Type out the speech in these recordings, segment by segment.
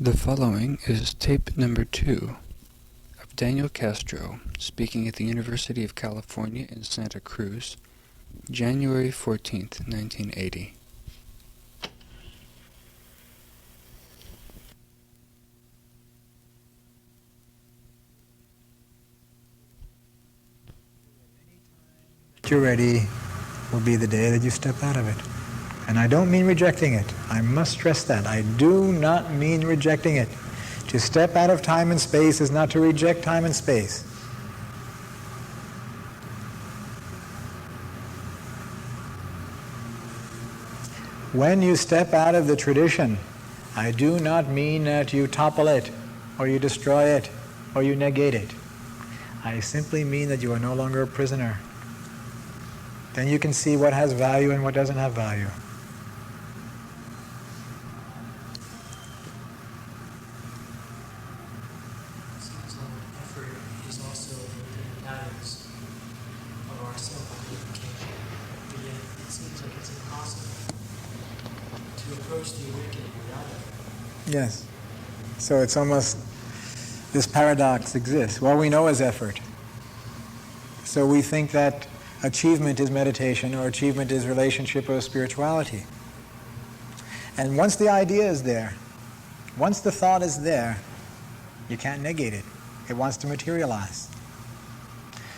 The following is tape number 2 of Daniel Castro speaking at the University of California in Santa Cruz, January 14th, 1980. You're ready will be the day that you step out of it. And I don't mean rejecting it. I must stress that. I do not mean rejecting it. To step out of time and space is not to reject time and space. When you step out of the tradition, I do not mean that you topple it, or you destroy it, or you negate it. I simply mean that you are no longer a prisoner. Then you can see what has value and what doesn't have value. Seems like effort is also within the patterns of our self-identification. But yet it seems like it's impossible to approach the awakening without effort. Yes. So it's almost, this paradox exists. What we know is effort. So we think that achievement is meditation, or achievement is relationship or spirituality. And once the idea is there, once the thought is there, you can't negate it. It wants to materialize.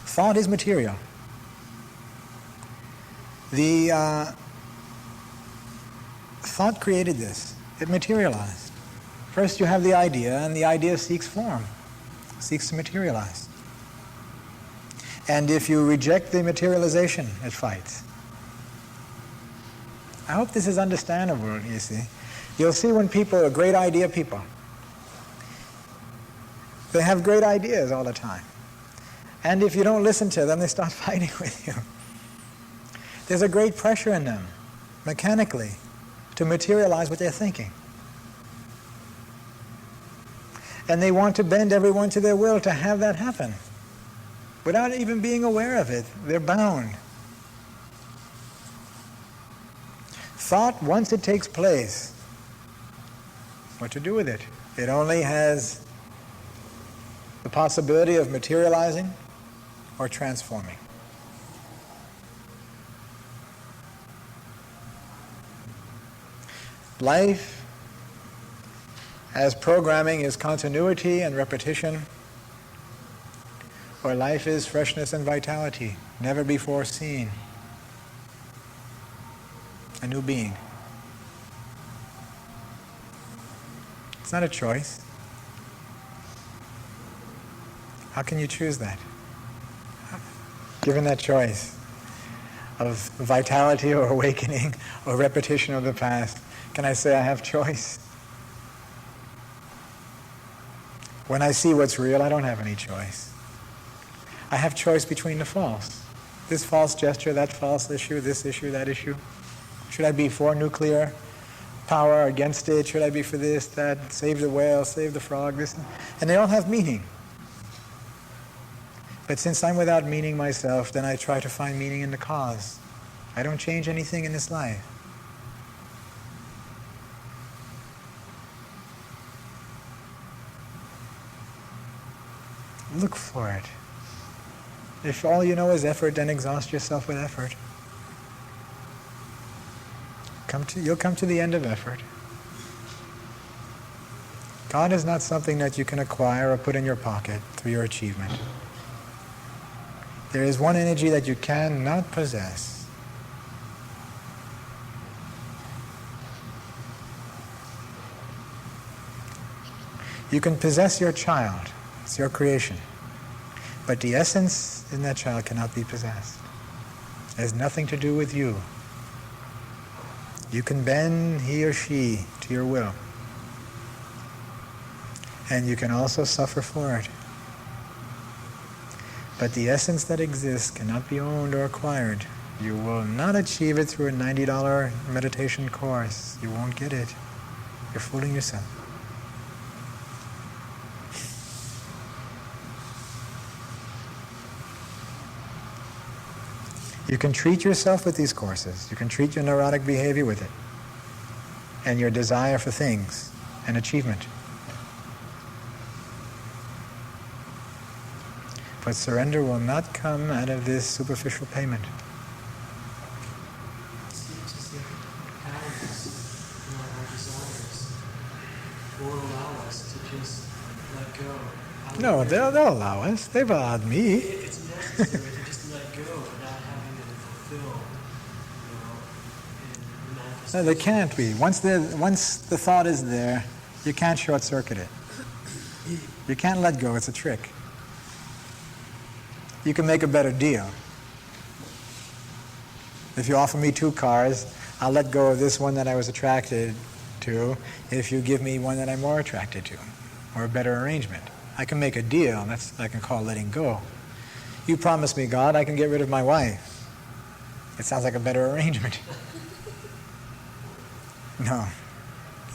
Thought is material. The thought created this. It materialized. First you have the idea, and the idea seeks form, seeks to materialize. And if you reject the materialization, it fights. I hope this is understandable, you see. You'll see when people are great idea people, they have great ideas all the time. And if you don't listen to them, they start fighting with you. There's a great pressure in them, mechanically, to materialize what they're thinking. And they want to bend everyone to their will to have that happen. Without even being aware of it, they're bound. Thought, once it takes place, what to do with it? It only has the possibility of materializing or transforming. Life, as programming, is continuity and repetition, or life is freshness and vitality, never before seen. A new being. It's not a choice. How can you choose that? Given that choice of vitality or awakening or repetition of the past, can I say I have choice? When I see what's real, I don't have any choice. I have choice between the false. This false gesture, that false issue, this issue, that issue. Should I be for nuclear power, against it? Should I be for this, that, save the whale, save the frog, this? And they all have meaning. But since I'm without meaning myself, then I try to find meaning in the cause. I don't change anything in this life. Look for it. If all you know is effort, then exhaust yourself with effort. You'll come to the end of effort. God is not something that you can acquire or put in your pocket through your achievement. There is one energy that you cannot possess. You can possess your child. It's your creation. But the essence in that child cannot be possessed. It has nothing to do with you. You can bend he or she to your will. And you can also suffer for it. But the essence that exists cannot be owned or acquired. You will not achieve it through a $90 meditation course. You won't get it. You're fooling yourself. You can treat yourself with these courses. You can treat your neurotic behavior with it. And your desire for things and achievement. But surrender will not come out of this superficial payment. It's just the patterns, our desires will allow us to just let go. No, they'll allow us. They've allowed me. It's necessary to just let go without having to fulfill, in manifestation. No, they can't be. Once the thought is there, you can't short-circuit it. You can't let go. It's a trick. You can make a better deal. If you offer me 2 cars, I'll let go of this one that I was attracted to if you give me one that I'm more attracted to, or a better arrangement. I can make a deal. That's what I can call letting go. You promise me, God, I can get rid of my wife. It sounds like a better arrangement. No.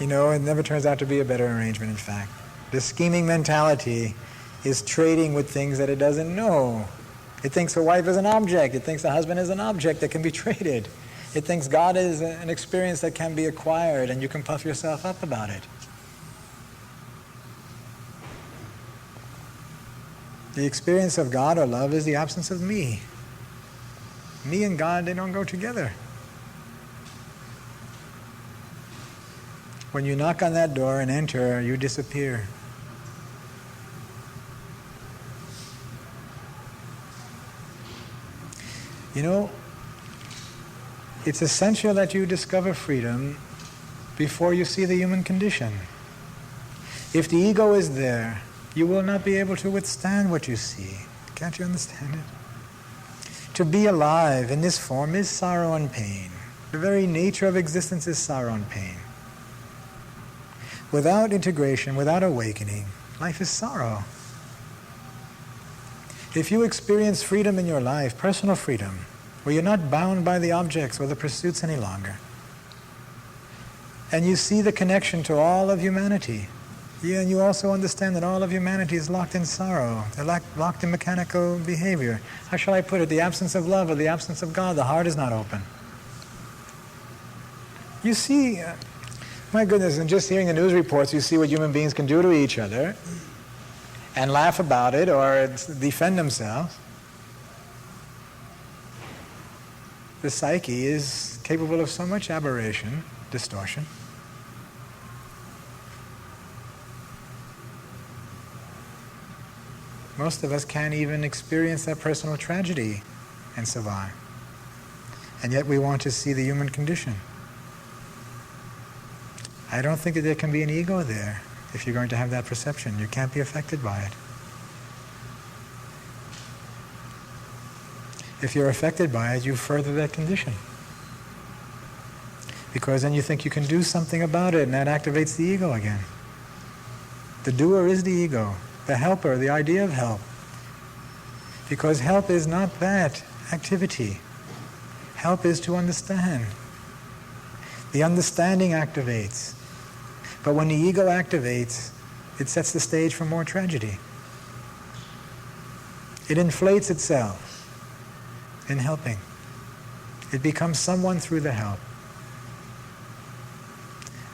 It never turns out to be a better arrangement, in fact. The scheming mentality is trading with things that it doesn't know. It thinks a wife is an object. It thinks a husband is an object that can be traded. It thinks God is an experience that can be acquired, and you can puff yourself up about it. The experience of God or love is the absence of me. Me and God, they don't go together. When you knock on that door and enter, you disappear. It's essential that you discover freedom before you see the human condition. If the ego is there, you will not be able to withstand what you see. Can't you understand it? To be alive in this form is sorrow and pain. The very nature of existence is sorrow and pain. Without integration, without awakening, life is sorrow. If you experience freedom in your life, personal freedom, where you're not bound by the objects or the pursuits any longer, and you see the connection to all of humanity, and you also understand that all of humanity is locked in sorrow, they're locked in mechanical behavior. How shall I put it? The absence of love or the absence of God, the heart is not open. You see, my goodness, and just hearing the news reports, you see what human beings can do to each other and laugh about it or defend themselves. The psyche is capable of so much aberration, distortion. Most of us can't even experience that personal tragedy and survive. And yet we want to see the human condition. I don't think that there can be an ego there if you're going to have that perception. You can't be affected by it. If you're affected by it, you further that condition. Because then you think you can do something about it, and that activates the ego again. The doer is the ego, the helper, the idea of help. Because help is not that activity. Help is to understand. The understanding activates. But when the ego activates, it sets the stage for more tragedy. It inflates itself in helping. It becomes someone through the help.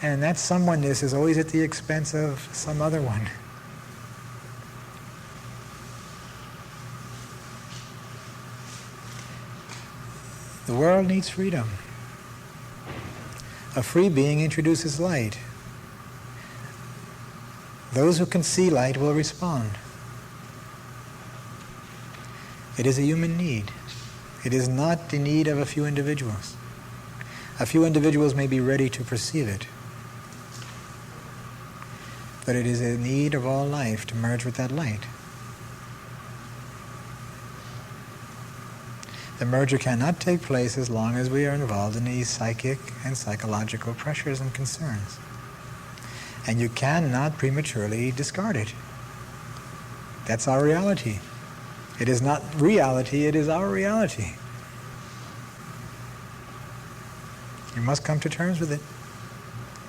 And that someoneness is always at the expense of some other one. The world needs freedom. A free being introduces light. Those who can see light will respond. It is a human need. It is not the need of a few individuals. A few individuals may be ready to perceive it, but it is a need of all life to merge with that light. The merger cannot take place as long as we are involved in these psychic and psychological pressures and concerns. And you cannot prematurely discard it. That's our reality. It is not reality, it is our reality. You must come to terms with it,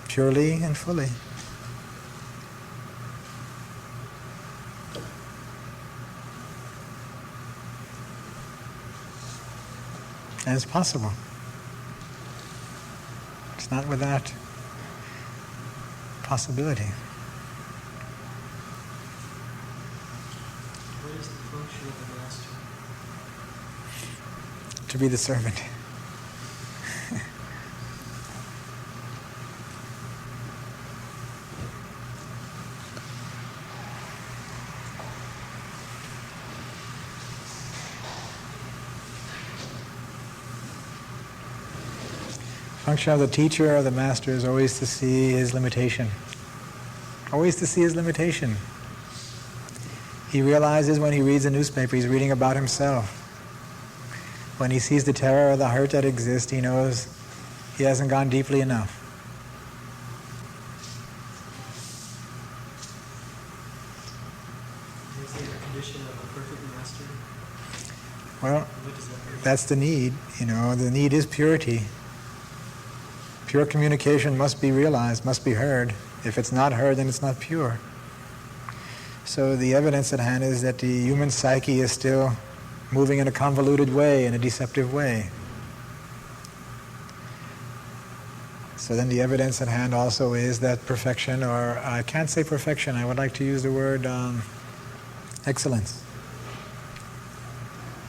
purely and fully. And it's possible. It's not without possibility. When is the function of the master? To be the servant. Function of the teacher or the master is always to see his limitation. Always to see his limitation. He realizes when he reads a newspaper, he's reading about himself. When he sees the terror or the hurt that exists, he knows he hasn't gone deeply enough. Is there a condition of a perfect master? Well, What does that mean? that's the need. The need is purity. Pure communication must be realized, must be heard. If it's not heard, then it's not pure. So the evidence at hand is that the human psyche is still moving in a convoluted way, in a deceptive way. So then the evidence at hand also is that perfection, or I can't say perfection, I would like to use the word excellence.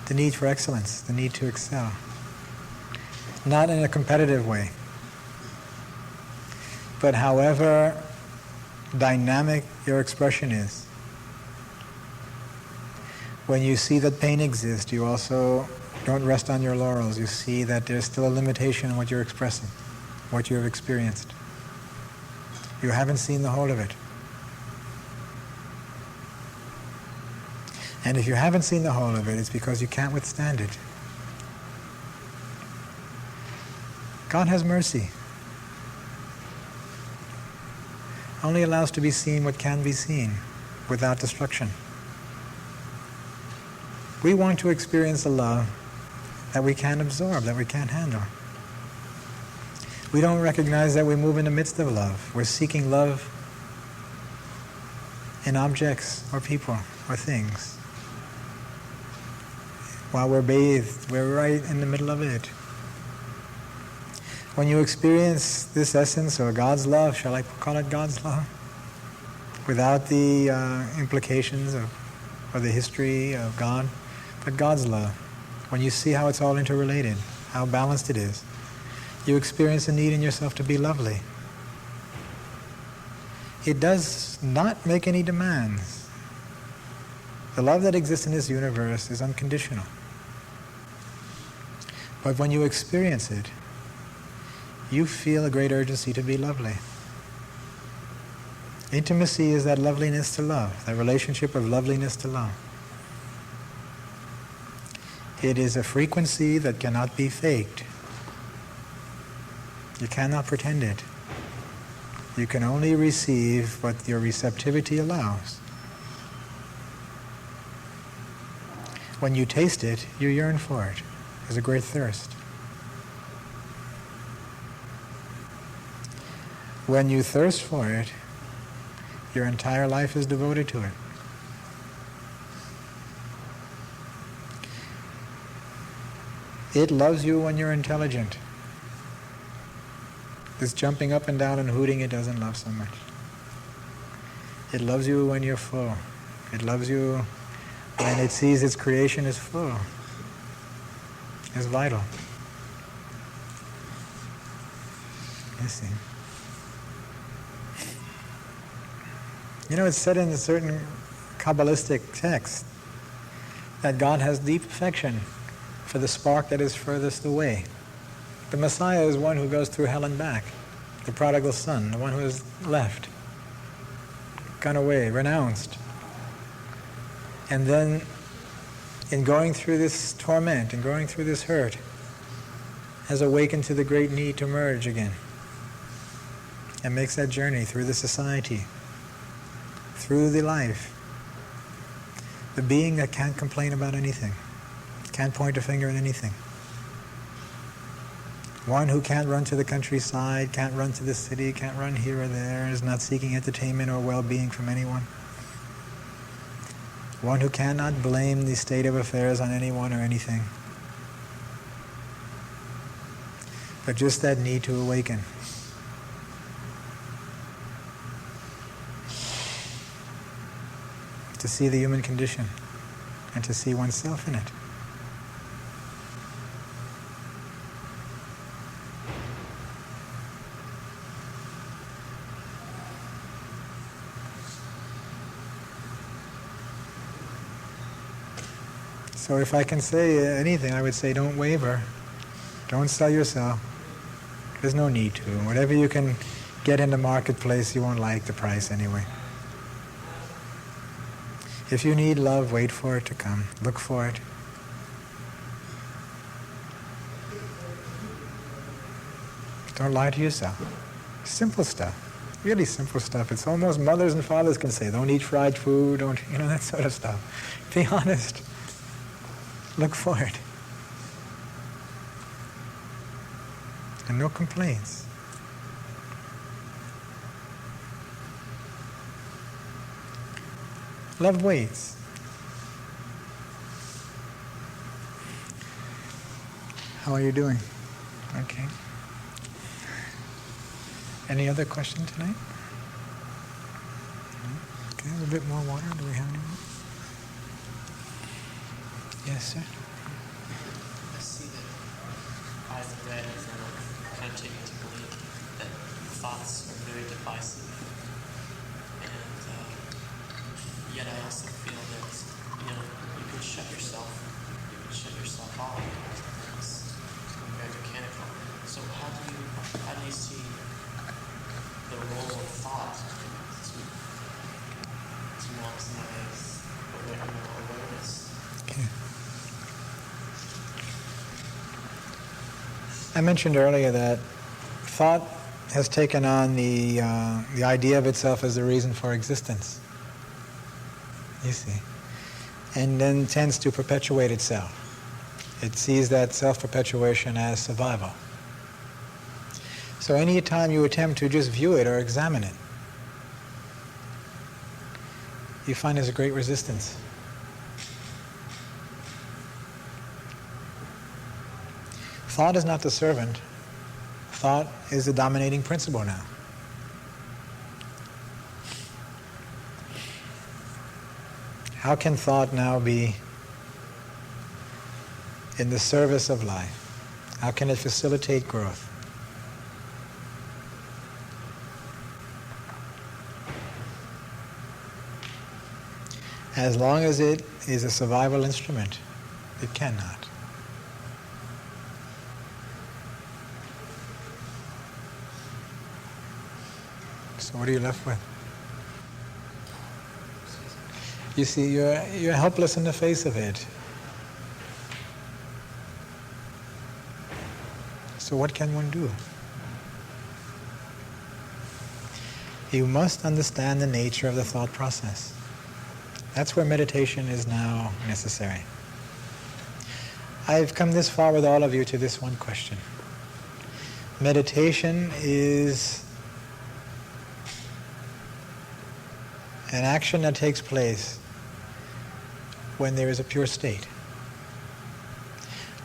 The need for excellence, the need to excel. Not in a competitive way, but however dynamic your expression is. When you see that pain exists, you also don't rest on your laurels. You see that there's still a limitation in what you're expressing, what you have experienced. You haven't seen the whole of it. And if you haven't seen the whole of it, it's because you can't withstand it. God has mercy. Only allows to be seen what can be seen without destruction. We want to experience a love that we can't absorb, that we can't handle. We don't recognize that we move in the midst of love. We're seeking love in objects or people or things. While we're bathed, we're right in the middle of it. When you experience this essence, or God's love, shall I call it God's love? Without the implications or the history of God, but God's love. When you see how it's all interrelated, how balanced it is, you experience a need in yourself to be lovely. It does not make any demands. The love that exists in this universe is unconditional. But when you experience it, you feel a great urgency to be lovely. Intimacy is that loveliness to love, that relationship of loveliness to love. It is a frequency that cannot be faked. You cannot pretend it. You can only receive what your receptivity allows. When you taste it, you yearn for it. There's a great thirst. When you thirst for it, your entire life is devoted to it. It loves you when you're intelligent. This jumping up and down and hooting, it doesn't love so much. It loves you when you're full. It loves you when it sees its creation is full. It's vital. You see. It's said in a certain Kabbalistic text that God has deep affection for the spark that is furthest away. The Messiah is one who goes through hell and back, the prodigal son, the one who is left, gone away, renounced. And then, in going through this torment and going through this hurt, has awakened to the great need to merge again, and makes that journey through the society, through the life. The being that can't complain about anything, can't point a finger at anything. One who can't run to the countryside, can't run to the city, can't run here or there, is not seeking entertainment or well-being from anyone. One who cannot blame the state of affairs on anyone or anything. But just that need to awaken. To see the human condition. and to see oneself in it. So if I can say anything, I would say don't waver. Don't sell yourself. There's no need to. Whatever you can get in the marketplace, you won't like the price anyway. If you need love, wait for it to come. Look for it. Don't lie to yourself. Simple stuff. Really simple stuff. It's almost mothers and fathers can say, don't eat fried food, don't, that sort of stuff. Be honest. Look for it. And no complaints. Love waits. How are you doing? Okay. Any other question tonight? No? Okay, a bit more water. Do we have any more? Yes, sir. I see that as a read, I'm kind of taken to believe that thoughts are very divisive, and yet I also feel that you can shut yourself off. It's very mechanical. So how do you see the role of thought to maximize awareness? Okay. I mentioned earlier that thought has taken on the idea of itself as the reason for existence. You see. And then tends to perpetuate itself. It sees that self-perpetuation as survival. So any time you attempt to just view it or examine it, you find there's a great resistance. Thought is not the servant. Thought is the dominating principle now. How can thought now be in the service of life? How can it facilitate growth? As long as it is a survival instrument, it cannot. So what are you left with? You see, you're helpless in the face of it. So what can one do? You must understand the nature of the thought process. That's where meditation is now necessary. I've come this far with all of you to this one question. Meditation is an action that takes place when there is a pure state.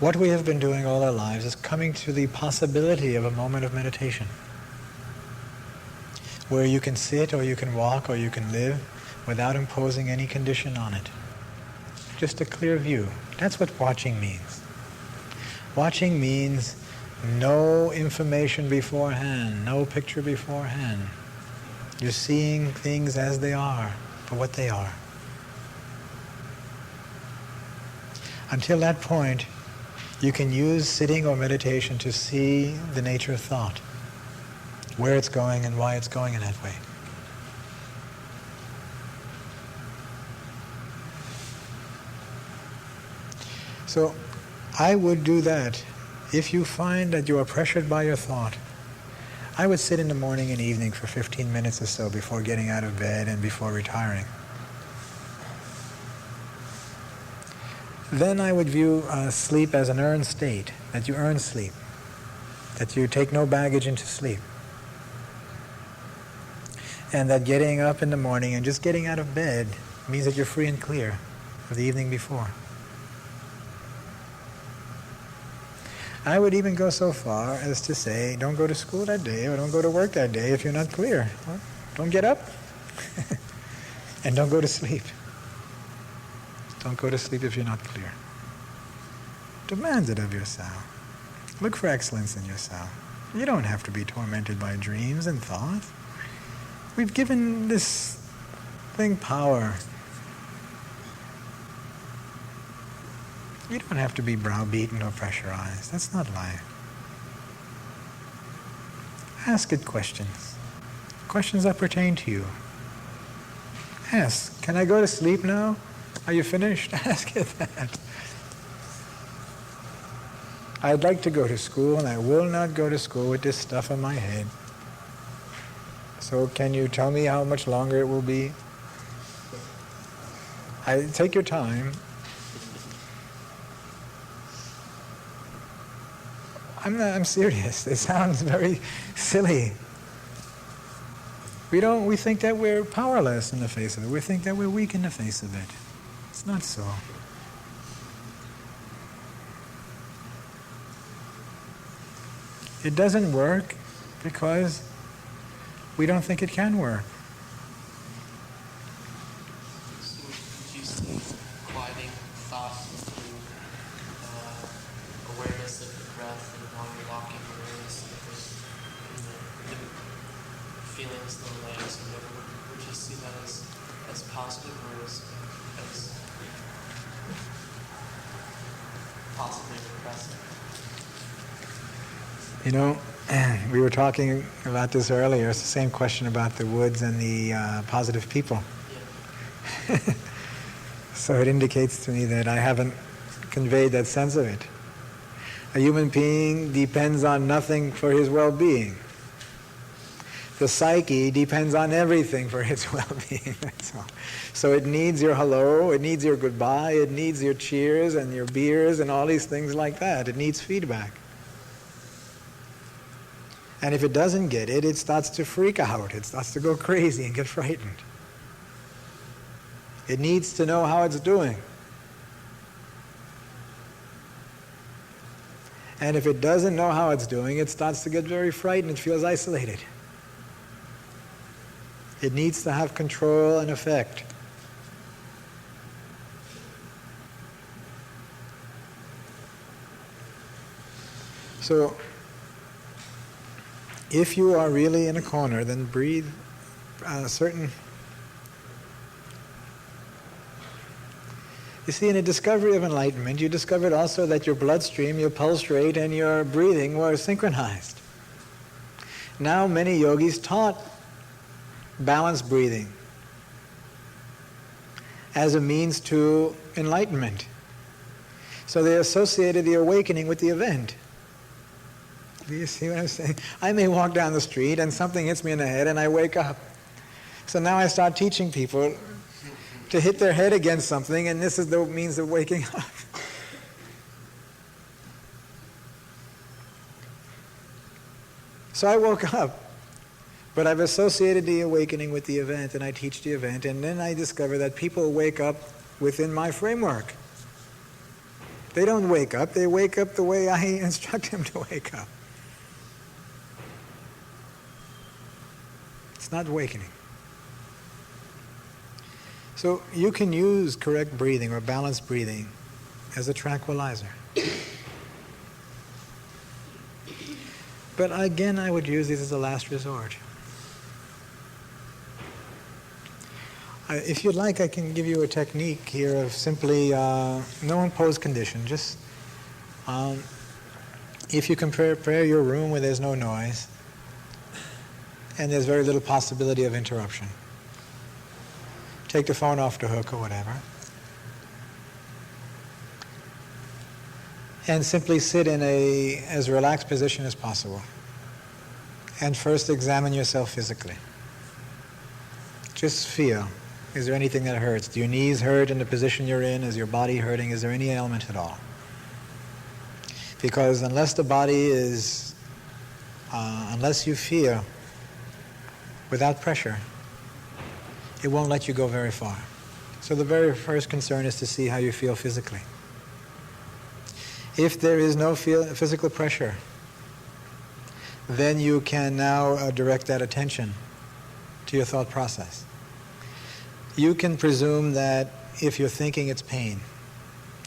What we have been doing all our lives is coming to the possibility of a moment of meditation where you can sit or you can walk or you can live without imposing any condition on it. Just a clear view. That's what watching means. Watching means no information beforehand, no picture beforehand. You're seeing things as they are, for what they are. Until that point, you can use sitting or meditation to see the nature of thought, where it's going and why it's going in that way. So I would do that. If you find that you are pressured by your thought, I would sit in the morning and evening for 15 minutes or so before getting out of bed and before retiring. Then I would view sleep as an earned state, that you earn sleep, that you take no baggage into sleep. And that getting up in the morning and just getting out of bed means that you're free and clear of the evening before. I would even go so far as to say, don't go to school that day or don't go to work that day if you're not clear. Well, don't get up and don't go to sleep. Don't go to sleep if you're not clear. Demand it of yourself. Look for excellence in yourself. You don't have to be tormented by dreams and thoughts. We've given this thing power. You don't have to be browbeaten or pressurized. That's not life. Ask it questions. Questions that pertain to you. Ask, can I go to sleep now? Are you finished? Ask it that. I'd like to go to school, and I will not go to school with this stuff in my head. So can you tell me how much longer it will be? Take your time. I'm serious. It sounds very silly. We think that we're powerless in the face of it. We think that we're weak in the face of it. It's not so. It doesn't work because we don't think it can work. So would you see quieting thought through awareness of the breath and while you're walking, awareness of the feelings in the legs or whatever? Would you see that as positive or as possibly repressive? You know, we were talking about this earlier. It's the same question about the woods and the positive people. Yeah. So it indicates to me that I haven't conveyed that sense of it. A human being depends on nothing for his well-being. The psyche depends on everything for its well-being. That's all. So it needs your hello, it needs your goodbye, it needs your cheers and your beers and all these things like that. It needs feedback. And if it doesn't get it, it starts to freak out. It starts to go crazy and get frightened. It needs to know how it's doing. And if it doesn't know how it's doing, it starts to get very frightened. It feels isolated. It needs to have control and effect. So, if you are really in a corner, then breathe certain... You see, in the discovery of enlightenment, you discovered also that your bloodstream, your pulse rate, and your breathing were synchronized. Now many yogis taught balanced breathing as a means to enlightenment. So they associated the awakening with the event. Do you see what I'm saying? I may walk down the street and something hits me in the head and I wake up. So now I start teaching people to hit their head against something, and this is the means of waking up. So I woke up, but I've associated the awakening with the event, and I teach the event, and then I discover that people wake up within my framework. They don't wake up, they wake up the way I instruct them to wake up. It's not awakening. So you can use correct breathing or balanced breathing as a tranquilizer. But again, I would use these as a last resort. If you'd like, I can give you a technique here of simply no imposed condition. Just if you can prepare your room where there's no noise and there's very little possibility of interruption. Take the phone off the hook or whatever. And simply sit in as relaxed position as possible. And first examine yourself physically. Just feel. Is there anything that hurts? Do your knees hurt in the position you're in? Is your body hurting? Is there any ailment at all? Because unless the body is, unless you feel without pressure, it won't let you go very far. So the very first concern is to see how you feel physically. If there is no physical pressure, then you can now direct that attention to your thought process. You can presume that if you're thinking it's pain.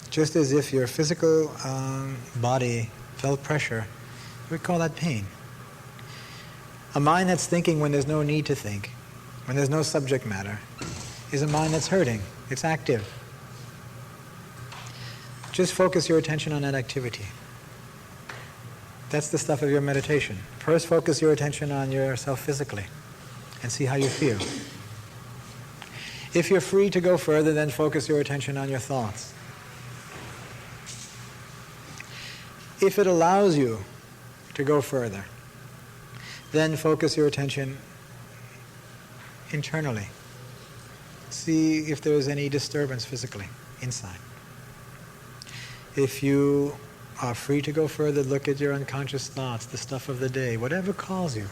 Just as if your physical body felt pressure, we call that pain. A mind that's thinking when there's no need to think, when there's no subject matter, is a mind that's hurting. It's active. Just focus your attention on that activity. That's the stuff of your meditation. First, focus your attention on yourself physically and see how you feel. If you're free to go further, then focus your attention on your thoughts. If it allows you to go further, then focus your attention internally. See if there is any disturbance physically inside. If you are free to go further, look at your unconscious thoughts, the stuff of the day, whatever calls you.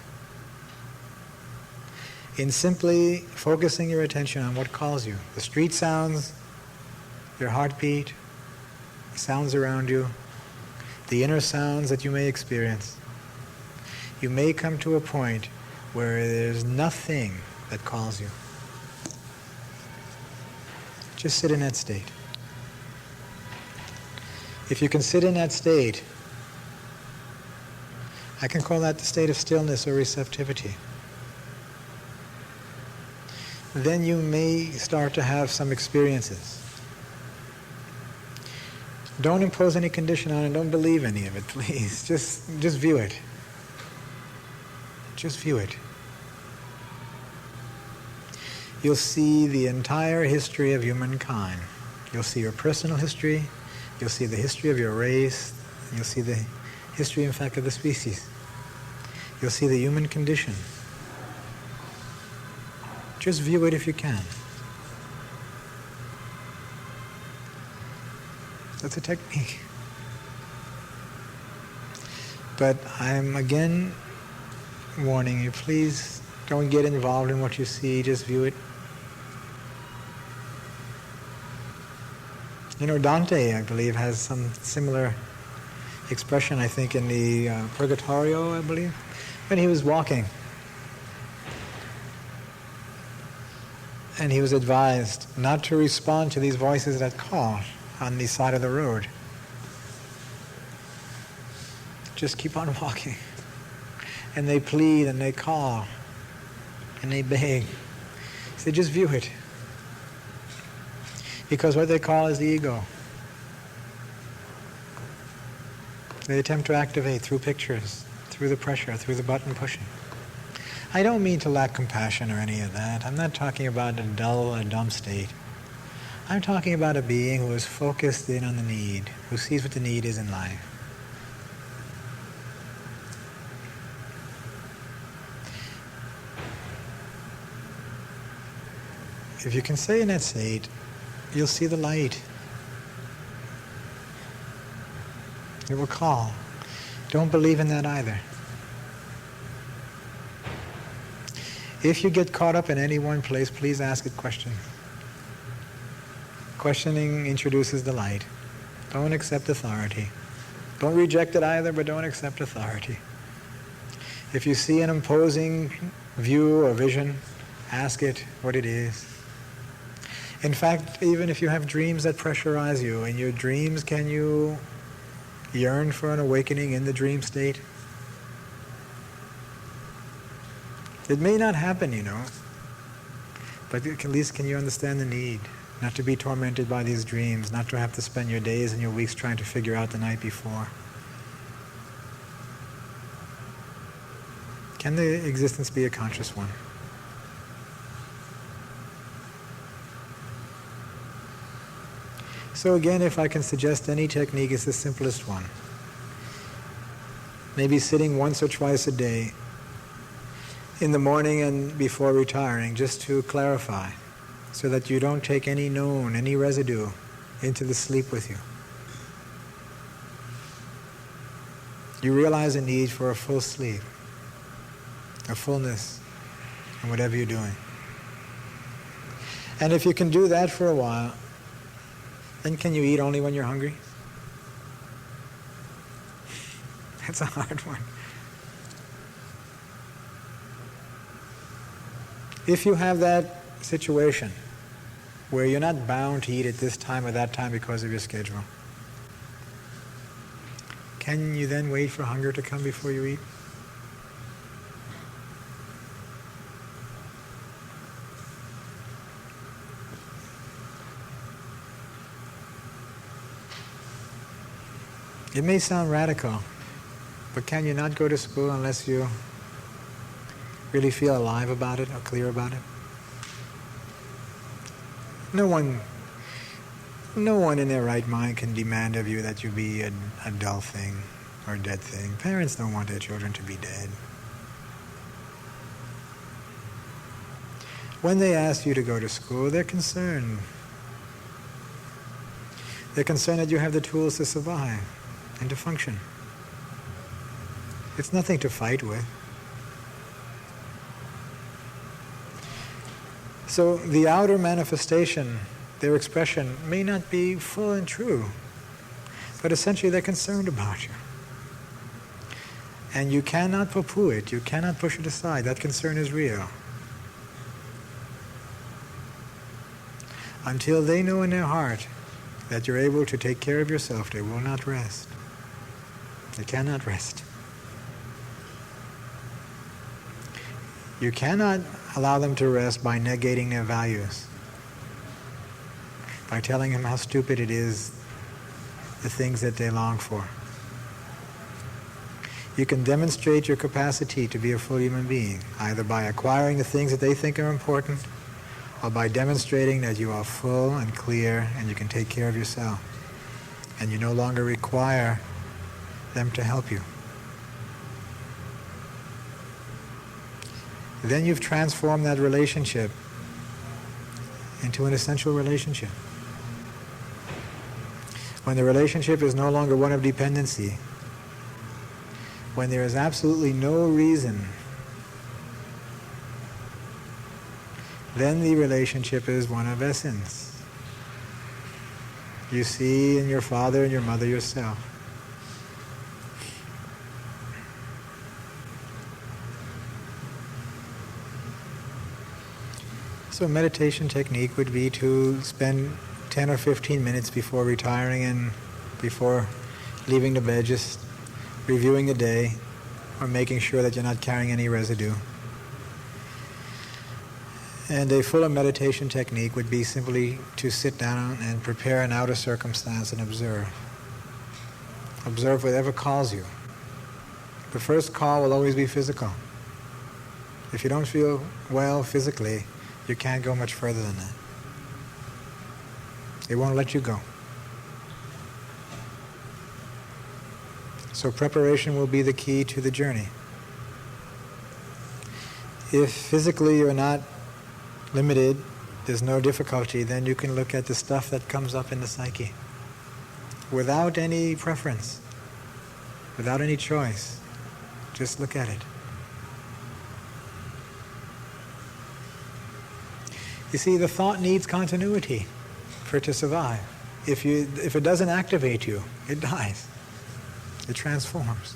In simply focusing your attention on what calls you, the street sounds, your heartbeat, sounds around you, the inner sounds that you may experience, you may come to a point where there's nothing that calls you. Just sit in that state. If you can sit in that state, I can call that the state of stillness or receptivity. Then you may start to have some experiences. Don't impose any condition on it. Don't believe any of it, please. Just view it. Just view it. You'll see the entire history of humankind. You'll see your personal history. You'll see the history of your race. You'll see the history, in fact, of the species. You'll see the human condition. Just view it if you can. That's a technique. But I'm again warning you, please don't get involved in what you see, just view it. You know, Dante, I believe, has some similar expression, I think, in the Purgatorio, I believe, when he was walking. And he was advised not to respond to these voices that call on the side of the road. Just keep on walking. And they plead and they call and they beg. So just view it. Because what they call is the ego. They attempt to activate through pictures, through the pressure, through the button pushing. I don't mean to lack compassion or any of that. I'm not talking about a dull or dumb state. I'm talking about a being who is focused in on the need, who sees what the need is in life. If you can stay in that state, you'll see the light. It will call. Don't believe in that either. If you get caught up in any one place, please ask it questions. Questioning introduces the light. Don't accept authority. Don't reject it either, but don't accept authority. If you see an imposing view or vision, ask it what it is. In fact, even if you have dreams that pressurize you, in your dreams, can you yearn for an awakening in the dream state? It may not happen, you know, but at least can you understand the need not to be tormented by these dreams, not to have to spend your days and your weeks trying to figure out the night before? Can the existence be a conscious one? So again, if I can suggest any technique, it's the simplest one. Maybe sitting once or twice a day, in the morning and before retiring, just to clarify, so that you don't take any residue into the sleep with you. You realize a need for a full sleep, a fullness in whatever you're doing. And if you can do that for a while, then can you eat only when you're hungry? That's a hard one. If you have that situation, where you're not bound to eat at this time or that time because of your schedule, can you then wait for hunger to come before you eat? It may sound radical, but can you not go to school unless you really feel alive about it or clear about it? No one in their right mind can demand of you that you be a dull thing or a dead thing. Parents don't want their children to be dead. When they ask you to go to school, they're concerned. They're concerned that you have the tools to survive and to function. It's nothing to fight with. So the outer manifestation, their expression, may not be full and true, but essentially they're concerned about you. And you cannot poo-poo it, you cannot push it aside. That concern is real. Until they know in their heart that you're able to take care of yourself, they will not rest. They cannot rest. You cannot allow them to rest by negating their values, by telling them how stupid it is, the things that they long for. You can demonstrate your capacity to be a full human being, either by acquiring the things that they think are important, or by demonstrating that you are full and clear and you can take care of yourself, and you no longer require them to help you. Then you've transformed that relationship into an essential relationship. When the relationship is no longer one of dependency, when there is absolutely no reason, then the relationship is one of essence. You see in your father and your mother yourself. So a meditation technique would be to spend 10 or 15 minutes before retiring and before leaving the bed, just reviewing the day or making sure that you're not carrying any residue. And a fuller meditation technique would be simply to sit down and prepare an outer circumstance and observe. Observe whatever calls you. The first call will always be physical. If you don't feel well physically, you can't go much further than that. It won't let you go. So preparation will be the key to the journey. If physically you're not limited, there's no difficulty, then you can look at the stuff that comes up in the psyche without any preference, without any choice. Just look at it. You see, the thought needs continuity for it to survive. If it doesn't activate you, it dies. It transforms.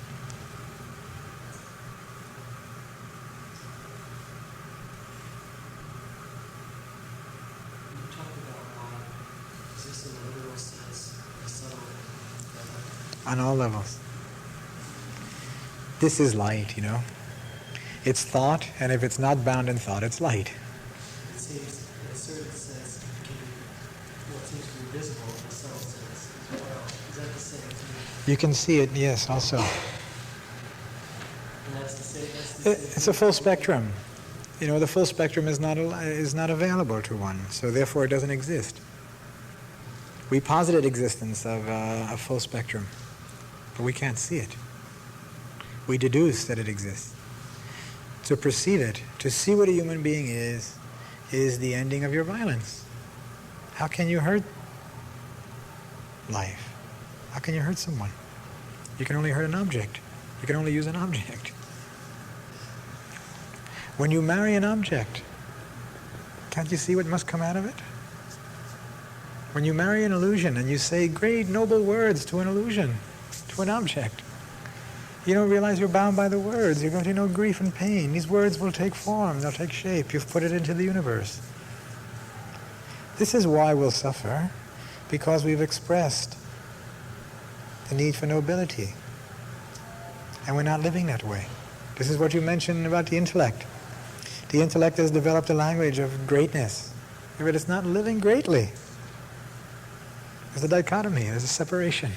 You talk about is this in a literal sense, a subtle level? On all levels. This is light, you know. It's thought, and if it's not bound in thought, it's light. It seems, in a certain sense, it can be what seems to be visible in a subtle sense as well. Is that the same thing? You can see it, yes, also. And that's the same. That's the same It's a full spectrum. You know, the full spectrum is not available to one, so therefore it doesn't exist. We posited existence of a full spectrum, but we can't see it. We deduce that it exists. To perceive it, to see what a human being is the ending of your violence. How can you hurt life? How can you hurt someone? You can only hurt an object. You can only use an object. When you marry an object, can't you see what must come out of it? When you marry an illusion and you say great, noble words to an illusion, to an object, you don't realize you're bound by the words. You're going to know grief and pain. These words will take form. They'll take shape. You've put it into the universe. This is why we'll suffer, because we've expressed the need for nobility. And we're not living that way. This is what you mentioned about the intellect. The intellect has developed a language of greatness, but it's not living greatly. There's a dichotomy, there's a separation.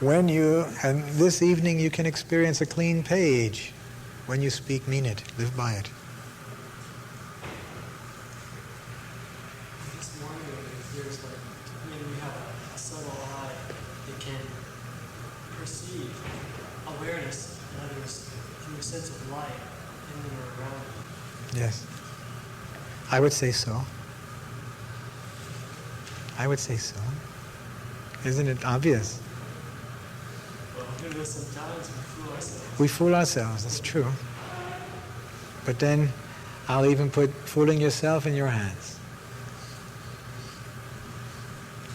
And this evening you can experience a clean page. When you speak, mean it, live by it. I'm just wondering if there's we have a subtle eye that can perceive awareness in others through a sense of light in them or around them. Yes. I would say so. I would say so. Isn't it obvious? Well, sometimes we fool ourselves. We fool ourselves, that's true. But then I'll even put fooling yourself in your hands.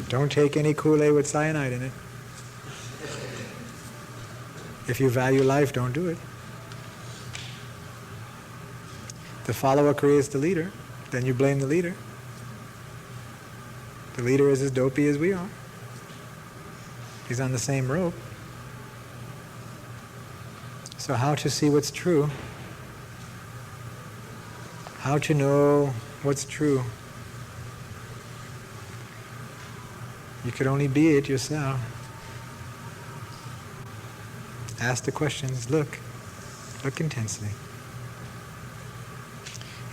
Don't take any Kool-Aid with cyanide in it. If you value life, don't do it. The follower creates the leader, then you blame the leader. The leader is as dopey as we are. He's on the same rope. So how to see what's true? How to know what's true? You could only be it yourself. Ask the questions, look intensely.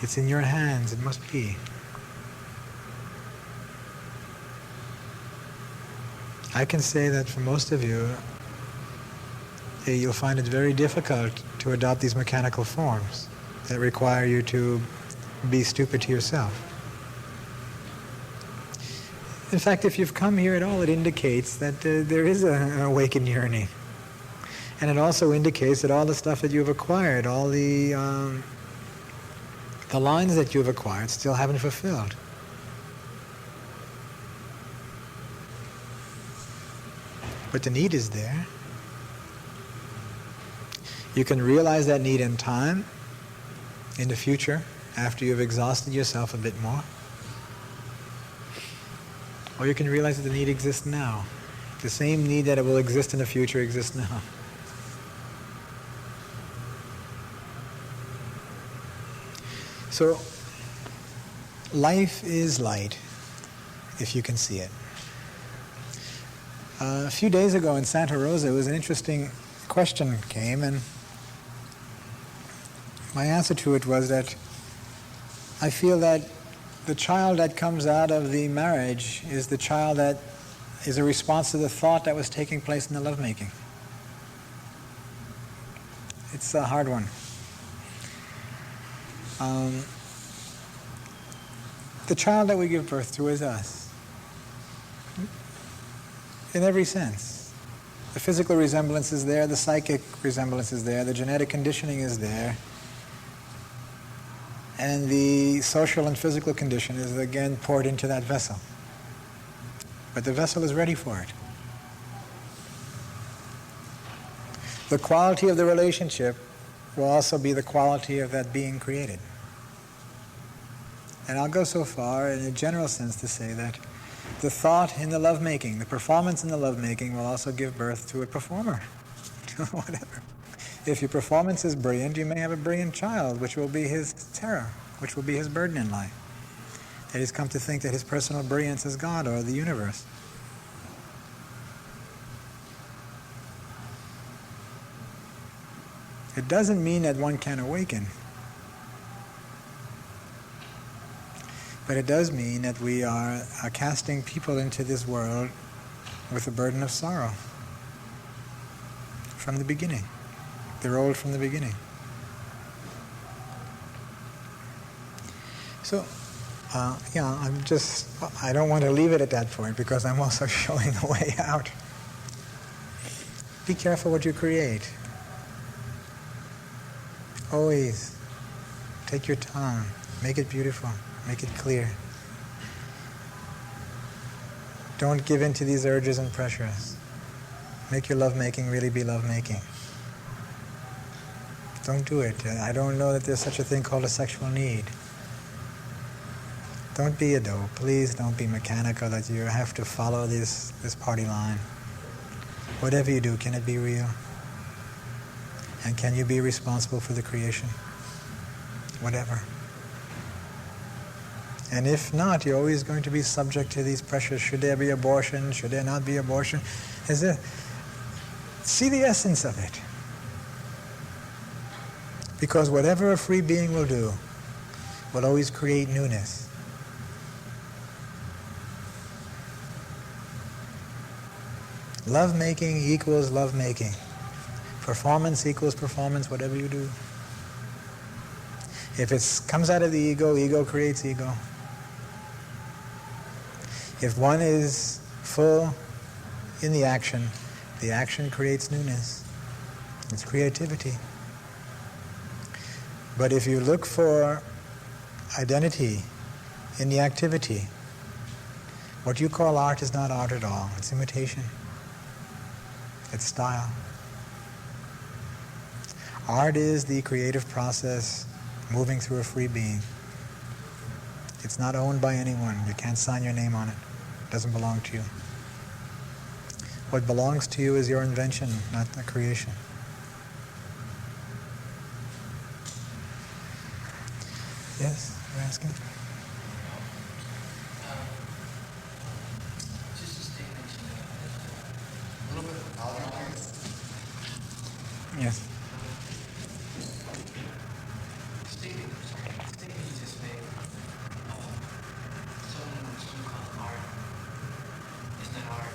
It's in your hands, it must be. I can say that for most of you, you'll find it very difficult to adopt these mechanical forms that require you to be stupid to yourself. In fact, if you've come here at all, it indicates that there is an awakened yearning. And it also indicates that all the stuff that you've acquired, all the lines that you've acquired still haven't fulfilled. But the need is there. You can realize that need in time, in the future, after you've exhausted yourself a bit more. Or you can realize that the need exists now. The same need that it will exist in the future exists now. So, life is light, if you can see it. A few days ago in Santa Rosa, it was an interesting question came, and my answer to it was that I feel that the child that comes out of the marriage is the child that is a response to the thought that was taking place in the lovemaking. It's a hard one. The child that we give birth to is us. In every sense. The physical resemblance is there, the psychic resemblance is there, the genetic conditioning is there, and the social and physical condition is again poured into that vessel. But the vessel is ready for it. The quality of the relationship will also be the quality of that being created. And I'll go so far in a general sense to say that the thought in the lovemaking, the performance in the lovemaking will also give birth to a performer. Whatever. If your performance is brilliant, you may have a brilliant child, which will be his terror, which will be his burden in life. That he's come to think that his personal brilliance is God or the universe. It doesn't mean that one can awaken. But it does mean that we are casting people into this world with a burden of sorrow from the beginning. They're old from the beginning. So, I don't want to leave it at that point because I'm also showing the way out. Be careful what you create. Always take your time, make it beautiful, make it clear. Don't give in to these urges and pressures. Make your lovemaking really be lovemaking. Don't do it. I don't know that there's such a thing called a sexual need. Don't be a dope. Please don't be mechanical that you have to follow this party line. Whatever you do, can it be real? And can you be responsible for the creation? Whatever. And if not, you're always going to be subject to these pressures. Should there be abortion? Should there not be abortion? See the essence of it. Because whatever a free being will do will always create newness. Love-making equals love-making. Performance equals performance, whatever you do. If it comes out of the ego, ego creates ego. If one is full in the action creates newness. It's creativity. But if you look for identity in the activity, what you call art is not art at all. It's imitation. It's style. Art is the creative process moving through a free being. It's not owned by anyone. You can't sign your name on it. It doesn't belong to you. What belongs to you is your invention, not the creation. Yes, you're asking? Just a statement, a little bit of apology. Yes. Statement you just made. Someone which you call art is not art.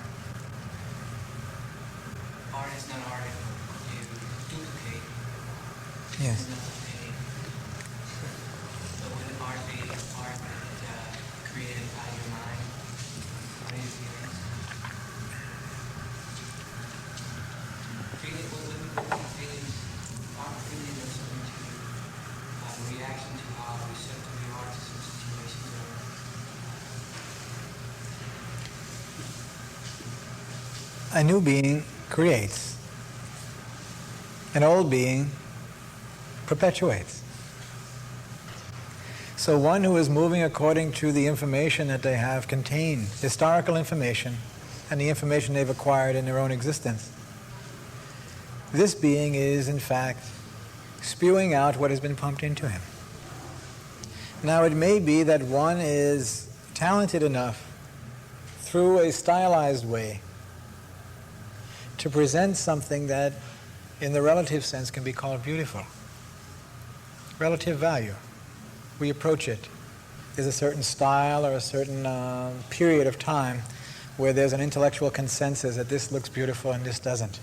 Art is not art if you duplicate. Yes. It's not okay. So would art be art that created by your mind? What are your feelings? Feelings aren't feelings are something to reaction to how receptive you are to some situations or A new being creates. An old being perpetuates. So one who is moving according to the information that they have contained, historical information, and the information they've acquired in their own existence, this being is, in fact, spewing out what has been pumped into him. Now, it may be that one is talented enough, through a stylized way, to present something that, in the relative sense, can be called beautiful. Relative value. We approach it. There's a certain style or a certain period of time where there's an intellectual consensus that this looks beautiful and this doesn't.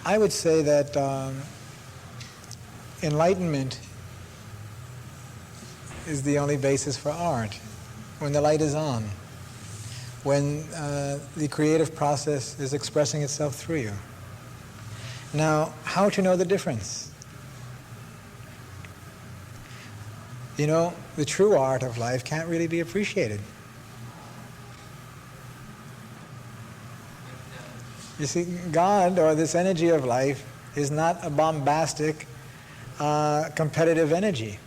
I would say that enlightenment is the only basis for art. When the light is on, when the creative process is expressing itself through you. Now, how to know the difference? You know, the true art of life can't really be appreciated. You see, God, or this energy of life, is not a bombastic, competitive energy.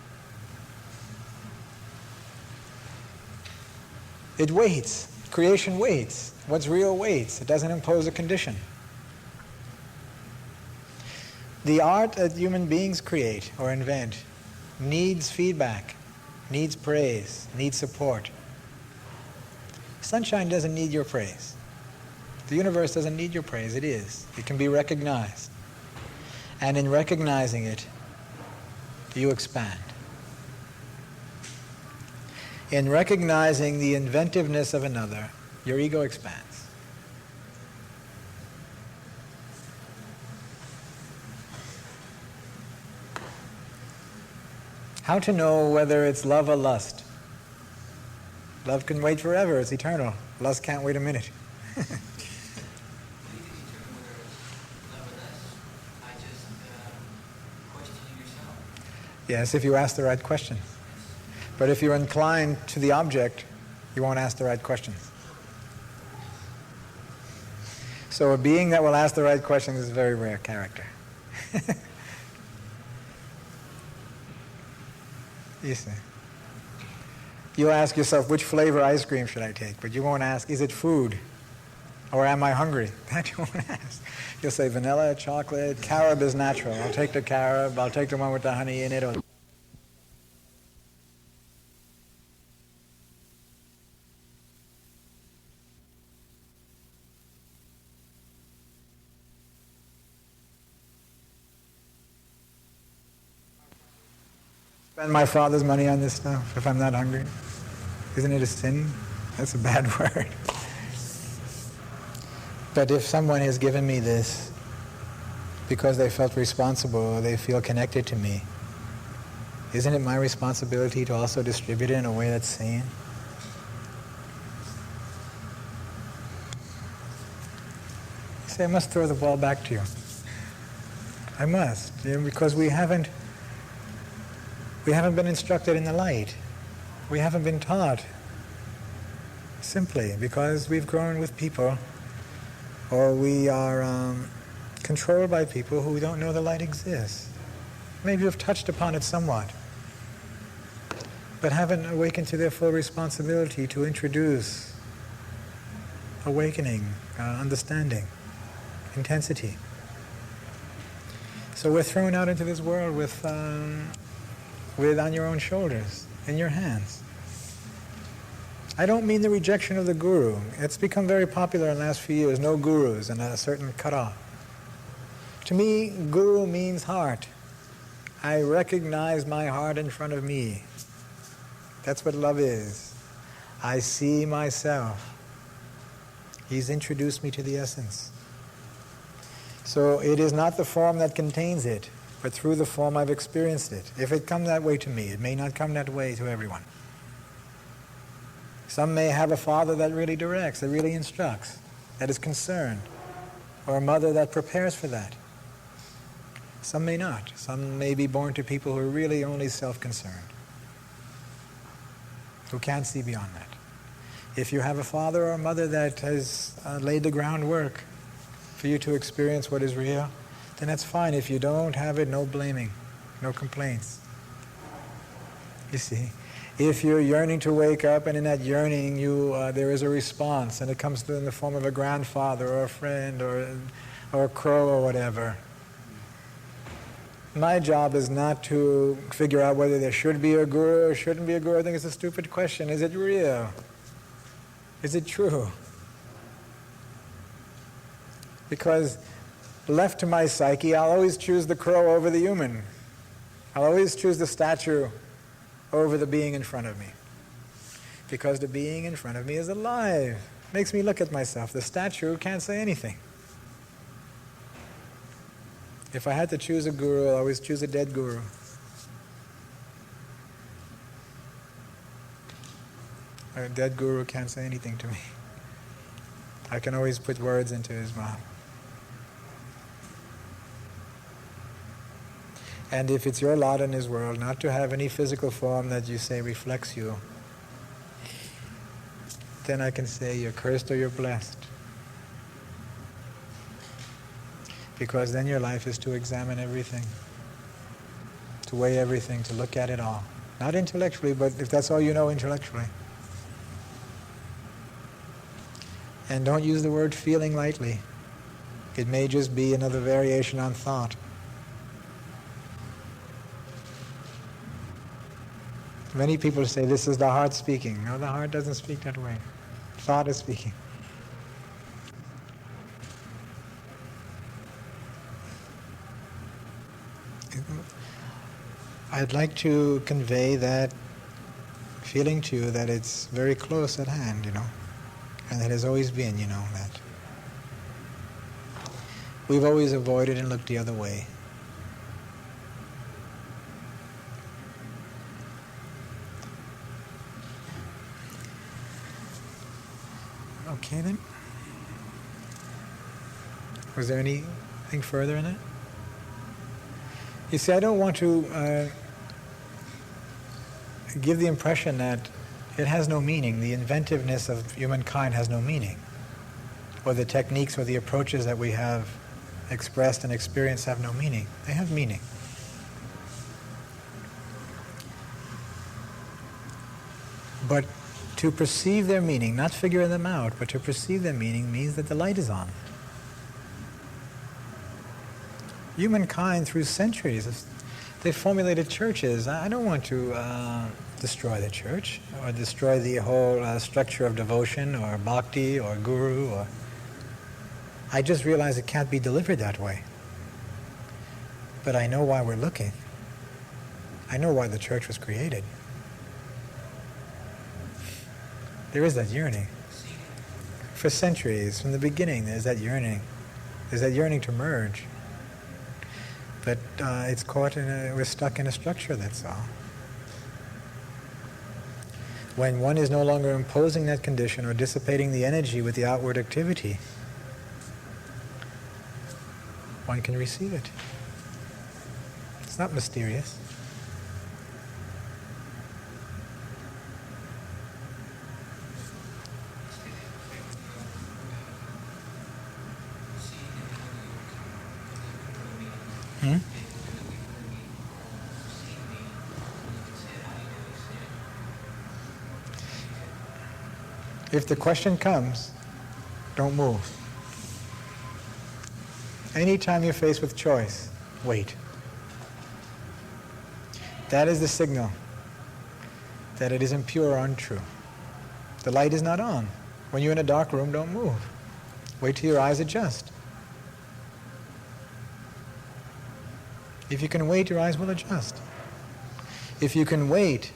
It waits. Creation waits. What's real waits. It doesn't impose a condition. The art that human beings create or invent needs feedback, needs praise, needs support. Sunshine doesn't need your praise. The universe doesn't need your praise. It is. It can be recognized. And in recognizing it, you expand. In recognizing the inventiveness of another, your ego expands. How to know whether it's love or lust? Love can wait forever. It's eternal. Lust can't wait a minute. Yes, if you ask the right question. But if you're inclined to the object, you won't ask the right questions. So a being that will ask the right questions is a very rare character. You see. You'll ask yourself, which flavor ice cream should I take? But you won't ask, is it food? Or am I hungry? That you won't ask. You'll say vanilla, chocolate, carob is natural. I'll take the carob, I'll take the one with the honey in it. Or spend my father's money on this stuff if I'm not hungry? Isn't it a sin? That's a bad word. But if someone has given me this because they felt responsible or they feel connected to me, isn't it my responsibility to also distribute it in a way that's sane? You say, I must throw the ball back to you. I must, because we haven't been instructed in the light. We haven't been taught. Simply because we've grown with people, or we are controlled by people who don't know the light exists. Maybe have touched upon it somewhat, but haven't awakened to their full responsibility to introduce awakening, understanding, intensity. So we're thrown out into this world with on your own shoulders, in your hands. I don't mean the rejection of the guru. It's become very popular in the last few years, no gurus and a certain cutoff. To me, guru means heart. I recognize my heart in front of me. That's what love is. I see myself. He's introduced me to the essence. So it is not the form that contains it, but through the form I've experienced it. If it comes that way to me, it may not come that way to everyone. Some may have a father that really directs, that really instructs, that is concerned, or a mother that prepares for that. Some may not. Some may be born to people who are really only self-concerned, who can't see beyond that. If you have a father or a mother that has laid the groundwork for you to experience what is real, then that's fine. If you don't have it, no blaming, no complaints. You see, if you're yearning to wake up, and in that yearning there is a response, and it comes in the form of a grandfather or a friend or a crow or whatever, my job is not to figure out whether there should be a guru or shouldn't be a guru. I think it's a stupid question. Is it real? Is it true? Because left to my psyche, I'll always choose the crow over the human. I'll always choose the statue over the being in front of me. Because the being in front of me is alive. Makes me look at myself. The statue can't say anything. If I had to choose a guru, I'll always choose a dead guru. A dead guru can't say anything to me. I can always put words into his mouth. And if it's your lot in this world not to have any physical form that you say reflects you, then I can say you're cursed or you're blessed. Because then your life is to examine everything, to weigh everything, to look at it all. Not intellectually, but if that's all you know, intellectually. And don't use the word feeling lightly. It may just be another variation on thought. Many people say this is the heart speaking. No, the heart doesn't speak that way. Thought is speaking. I'd like to convey that feeling to you that it's very close at hand, and it has always been, that we've always avoided and looked the other way. Okay then. Was there anything further in it? You see, I don't want to give the impression that it has no meaning. The inventiveness of humankind has no meaning. or the techniques or the approaches that we have expressed and experienced have no meaning. They have meaning. But to perceive their meaning, not figure them out, but to perceive their meaning means that the light is on. Humankind, through centuries, they formulated churches. I don't want to destroy the church or destroy the whole structure of devotion or bhakti or guru. I just realize it can't be delivered that way. But I know why we're looking. I know why the church was created. There is that yearning. For centuries, from the beginning, there's that yearning. There's that yearning to merge. But it's caught we're stuck in a structure, that's all. When one is no longer imposing that condition or dissipating the energy with the outward activity, one can receive it. It's not mysterious. If the question comes, don't move. Anytime you're faced with choice, wait. That is the signal that it is impure or untrue. The light is not on. When you're in a dark room, don't move. Wait till your eyes adjust. If you can wait, your eyes will adjust. If you can wait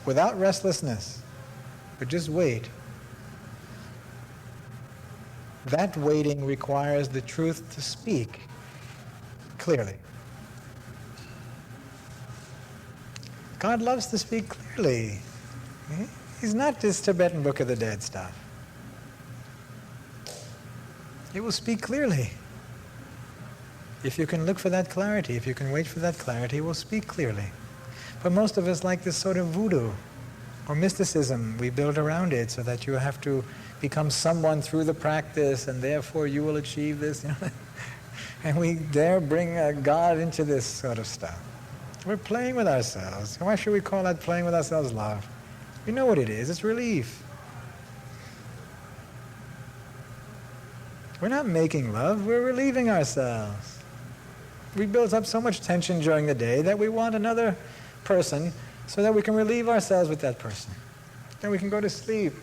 without restlessness, but just wait, that waiting requires the truth to speak clearly. God loves to speak clearly. He's not this Tibetan Book of the Dead stuff. He will speak clearly. If you can look for that clarity, if you can wait for that clarity, he will speak clearly. But most of us like this sort of voodoo or mysticism we build around it, so that you have to become someone through the practice, and therefore you will achieve this. And we dare bring God into this sort of stuff. We're playing with ourselves. Why should we call that playing with ourselves love? We know what it is. It's relief. We're not making love. We're relieving ourselves. We built up so much tension during the day that we want another person so that we can relieve ourselves with that person. Then we can go to sleep.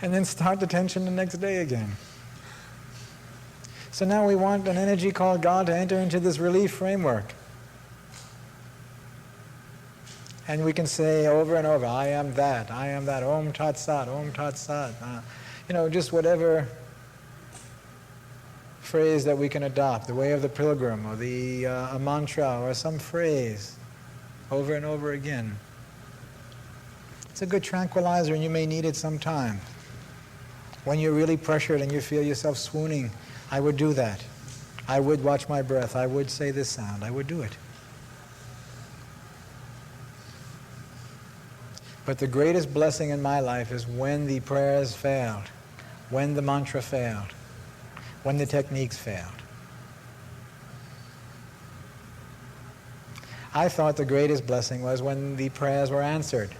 And then start the tension the next day again. So now we want an energy called God to enter into this relief framework. And we can say over and over, I am that, Om Tat Sat, Om Tat Sat. Just whatever phrase that we can adopt, the way of the pilgrim, or a mantra, or some phrase, over and over again. It's a good tranquilizer, and you may need it sometime. When you're really pressured and you feel yourself swooning, I would do that. I would watch my breath. I would say this sound. I would do it. But the greatest blessing in my life is when the prayers failed, when the mantra failed, when the techniques failed. I thought the greatest blessing was when the prayers were answered.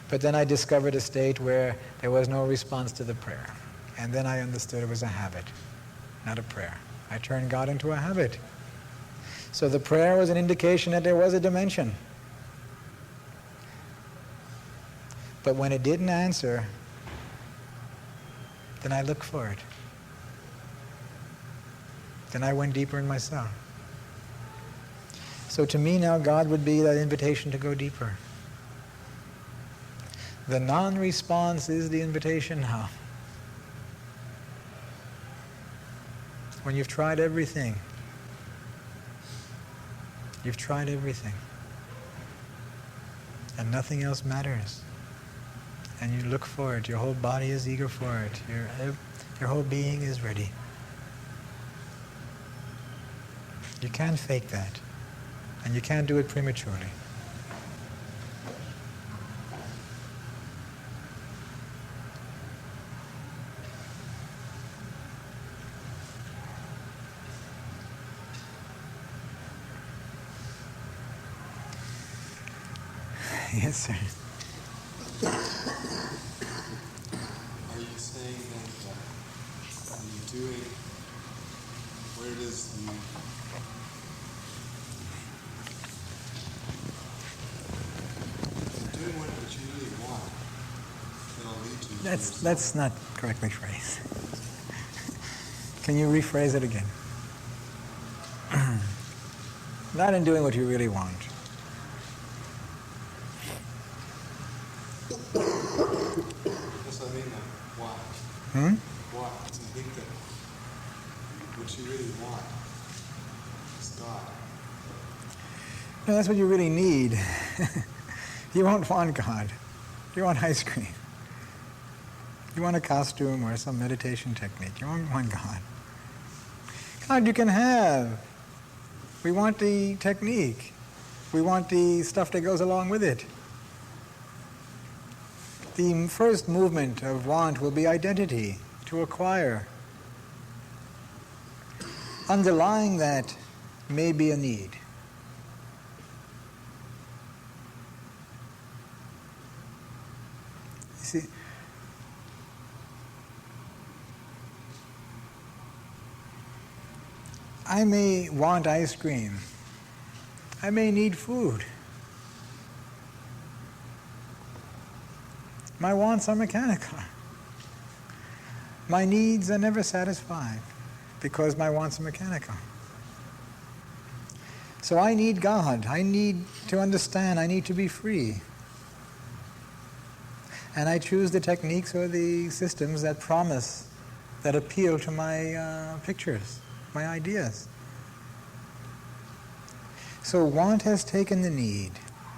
But then I discovered a state where there was no response to the prayer. And then I understood it was a habit, not a prayer. I turned God into a habit. So the prayer was an indication that there was a dimension. But when it didn't answer, then I looked for it. Then I went deeper in myself. So to me now, God would be that invitation to go deeper. The non-response is the invitation now. When you've tried everything, and nothing else matters, and you look for it, your whole body is eager for it, your whole being is ready. You can't fake that, and you can't do it prematurely. Yes, sir. Are you saying that when you're doing what it is you're doing what you really want, it'll lead to That's not correctly phrased. Can you rephrase it again? Not in doing what you really want. That's what I mean, why? Hmm? Why? To think that what you really want is God. No, that's what you really need. You won't want God. You want ice cream. You want a costume or some meditation technique. You won't want God. God you can have. We want the technique. We want the stuff that goes along with it. The first movement of want will be identity, to acquire. Underlying that may be a need. You see, I may want ice cream. I may need food. My wants are mechanical. My needs are never satisfied because my wants are mechanical. So I need God. I need to understand. I need to be free. And I choose the techniques or the systems that promise, that appeal to my pictures, my ideas. So want has taken the need.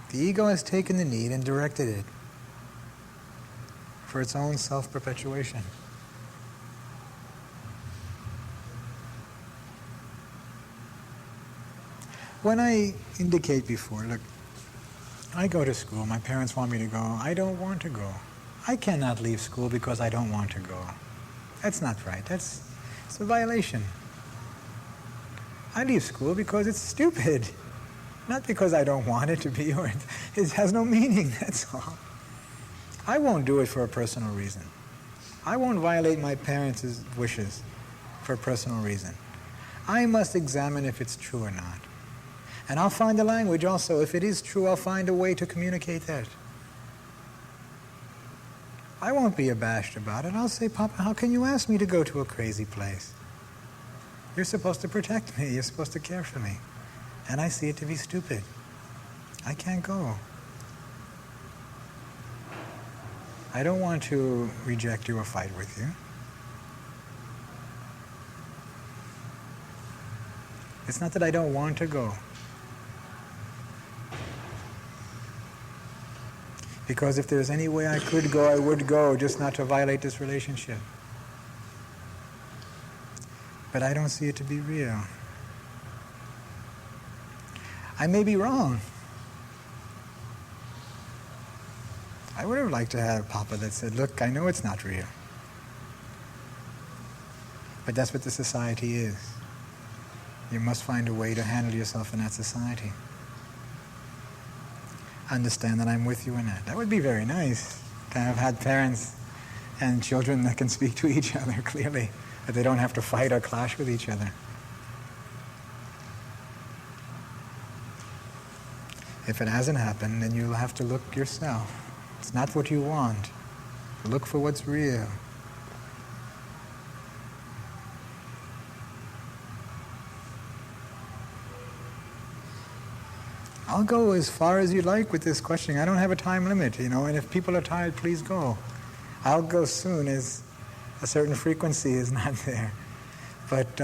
The ego has taken the need and directed it for its own self-perpetuation. When I indicate before, look, I go to school, my parents want me to go, I don't want to go. I cannot leave school because I don't want to go. That's not right. It's a violation. I leave school because it's stupid. Not because I don't want it to be, or it has no meaning, that's all. I won't do it for a personal reason. I won't violate my parents' wishes for a personal reason. I must examine if it's true or not. And I'll find the language also. If it is true, I'll find a way to communicate that. I won't be abashed about it. I'll say, Papa, how can you ask me to go to a crazy place? You're supposed to protect me. You're supposed to care for me. And I see it to be stupid. I can't go. I don't want to reject you or fight with you. It's not that I don't want to go. Because if there's any way I could go, I would go, just not to violate this relationship. But I don't see it to be real. I may be wrong. I would have liked to have Papa that said, look, I know it's not real. But that's what the society is. You must find a way to handle yourself in that society. Understand that I'm with you in that. That would be very nice to have had parents and children that can speak to each other clearly, that they don't have to fight or clash with each other. If it hasn't happened, then you'll have to look yourself. It's not what you want. Look for what's real. I'll go as far as you like with this questioning. I don't have a time limit, and if people are tired, please go. I'll go soon as a certain frequency is not there. But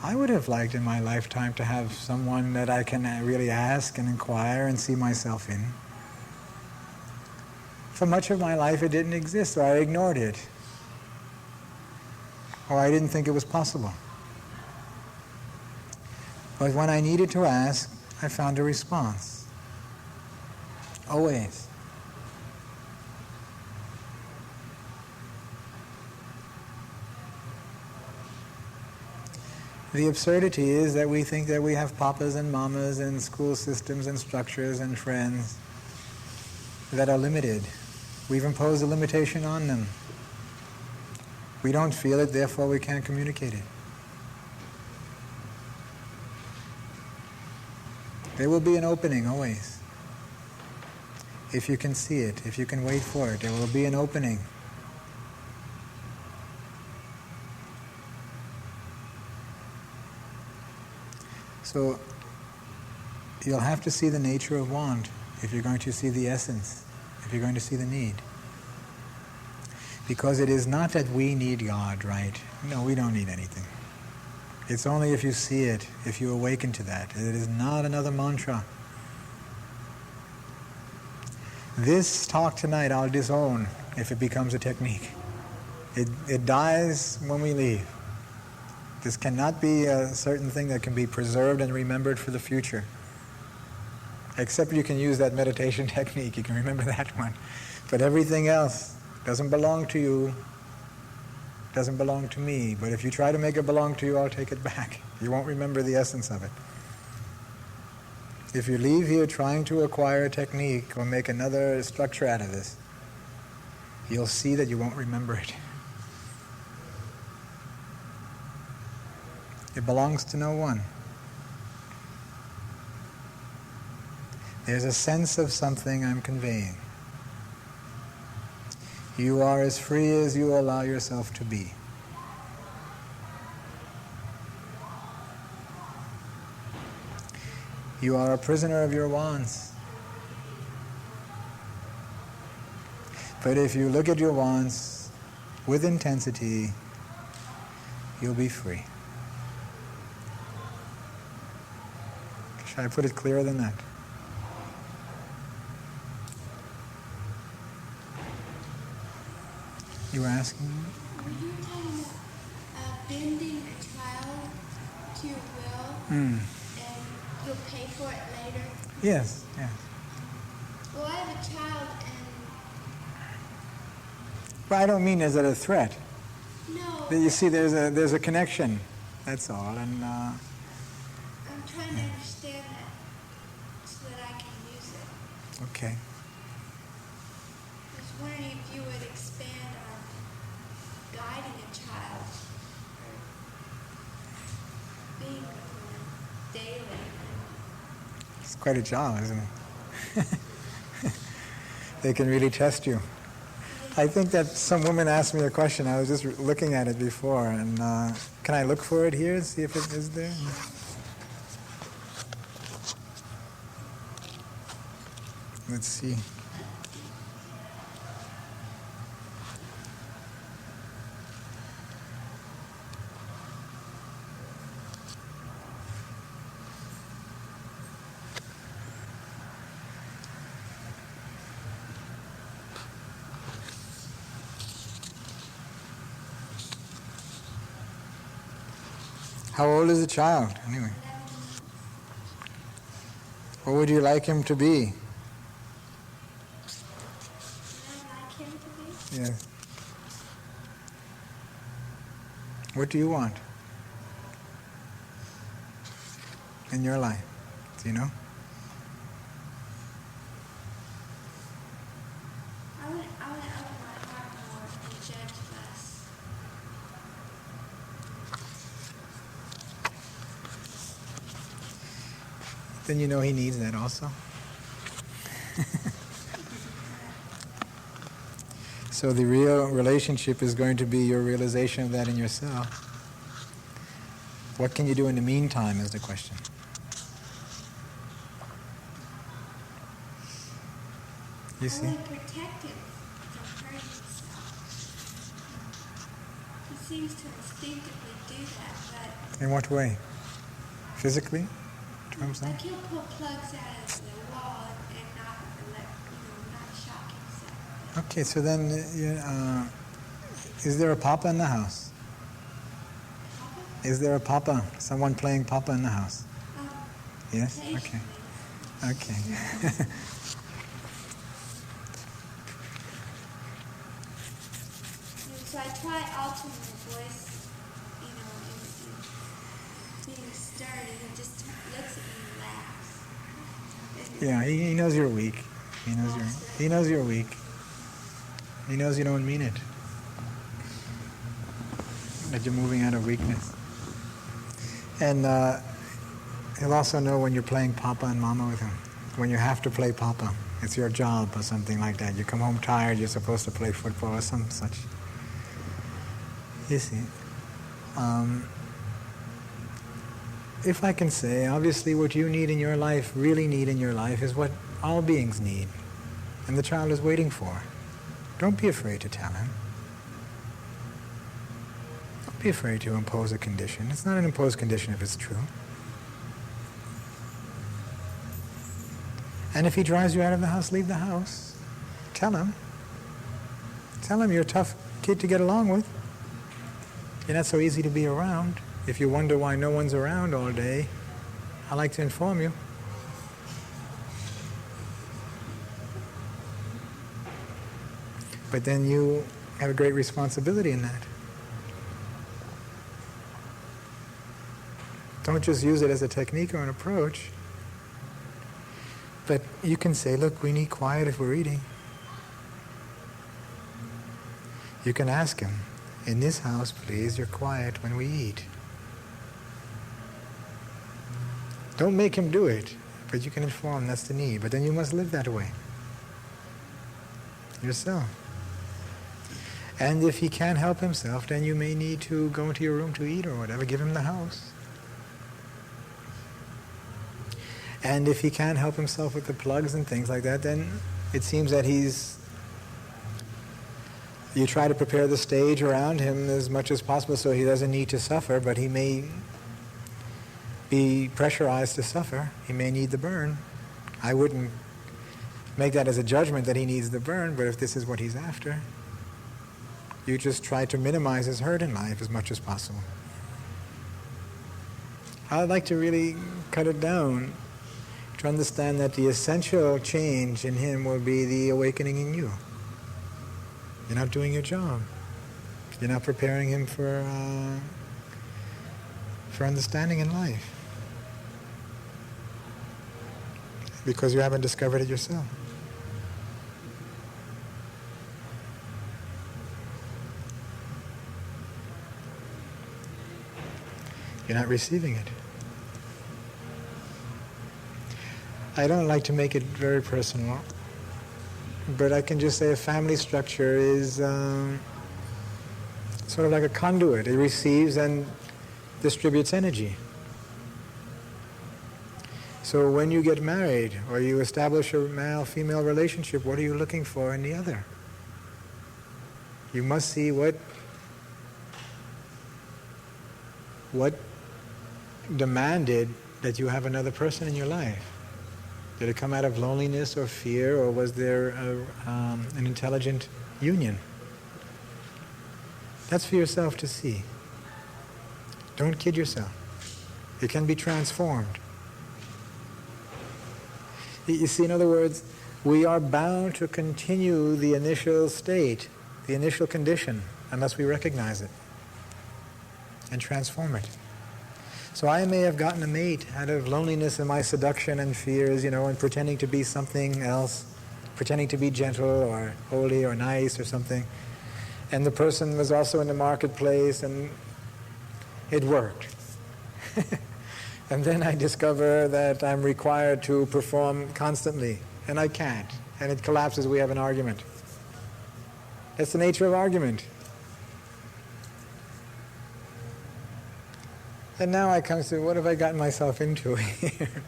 I would have liked in my lifetime to have someone that I can really ask and inquire and see myself in. For much of my life it didn't exist, or I ignored it. Or I didn't think it was possible. But when I needed to ask, I found a response. Always. The absurdity is that we think that we have papas and mamas and school systems and structures and friends that are limited. We've imposed a limitation on them. We don't feel it, therefore we can't communicate it. There will be an opening always. If you can see it, if you can wait for it, there will be an opening. So you'll have to see the nature of want if you're going to see the essence, if you're going to see the need. Because it is not that we need God, right? No, we don't need anything. It's only if you see it, if you awaken to that. It is not another mantra. This talk tonight I'll disown if it becomes a technique. It dies when we leave. This cannot be a certain thing that can be preserved and remembered for the future. Except you can use that meditation technique, you can remember that one. But everything else doesn't belong to you, doesn't belong to me. But if you try to make it belong to you, I'll take it back. You won't remember the essence of it. If you leave here trying to acquire a technique or make another structure out of this, you'll see that you won't remember it. It belongs to no one. There's a sense of something I'm conveying. You are as free as you allow yourself to be. You are a prisoner of your wants. But if you look at your wants with intensity, you'll be free. Should I put it clearer than that? You were asking me? Were you talking about bending a child to your will and you'll pay for it later? Yes, yes. Well, I have a child Well, I don't mean as a threat. and You see, there's a connection. That's all. And I'm trying to understand that so that I can use it. okay. I was wondering if you would expand on guiding a child or being with them daily. It's quite a job, isn't it? They can really test you. I think that some woman asked me a question. I was just looking at it before, and can I look for it here and see if it is there? Let's see. How old is the child, anyway? What would you like him to be? Would I like him to be? Yes. What do you want in your life? Do you know? I would open my heart more and judge less. Then you know he needs that also. So the real relationship is going to be your realization of that in yourself. What can you do in the meantime is the question. You I see? want to protect him from hurting himself. He seems to instinctively do that, In what way? Physically? Terms but of? like he'll pull plugs out of the wall and not shock himself. Okay, so then, is there a papa in the house? Papa? Is there a papa? Someone playing papa in the house? Yes? Okay. Occasionally. Okay. So I try altering the voice, start, and he just looks at me and laughs. Yeah, he knows you're weak. He knows you're weak. He knows you don't mean it. That you're moving out of weakness. And he'll also know when you're playing Papa and Mama with him. When you have to play Papa. It's your job or something like that. You come home tired, you're supposed to play football or some such. You see. If I can say, obviously what you need in your life, really need in your life, is what all beings need. And the child is waiting for. Don't be afraid to tell him. Don't be afraid to impose a condition. It's not an imposed condition if it's true. And if he drives you out of the house, leave the house. Tell him. Tell him you're a tough kid to get along with. You're not so easy to be around. If you wonder why no one's around all day, I'd like to inform you. But then you have a great responsibility in that. Don't just use it as a technique or an approach. But you can say, look, we need quiet if we're eating. You can ask him, in this house, please, you're quiet when we eat. Don't make him do it, but you can inform that's the need. But then you must live that way yourself. And if he can't help himself, then you may need to go into your room to eat or whatever. Give him the house. And if he can't help himself with the plugs and things like that, then it seems that you try to prepare the stage around him as much as possible so he doesn't need to suffer, but he may be pressurized to suffer. He may need the burn. I wouldn't make that as a judgment that he needs the burn, but if this is what he's after, you just try to minimize his hurt in life as much as possible. I'd like to really cut it down to understand that the essential change in him will be the awakening in you. You're not doing your job. You're not preparing him for understanding in life. Because you haven't discovered it yourself. You're not receiving it. I don't like to make it very personal, but I can just say a family structure is sort of like a conduit. It receives and distributes energy. So when you get married or you establish a male-female relationship, what are you looking for in the other? You must see what demanded that you have another person in your life. Did it come out of loneliness or fear, or was there an intelligent union? That's for yourself to see. Don't kid yourself. It can be transformed. You see, in other words, we are bound to continue the initial state, the initial condition, unless we recognize it and transform it. So I may have gotten a mate out of loneliness and my seduction and fears, and pretending to be something else, pretending to be gentle or holy or nice or something. And the person was also in the marketplace, and it worked. And then I discover that I'm required to perform constantly, and I can't. And it collapses, we have an argument. That's the nature of argument. And now I come to, what have I gotten myself into here?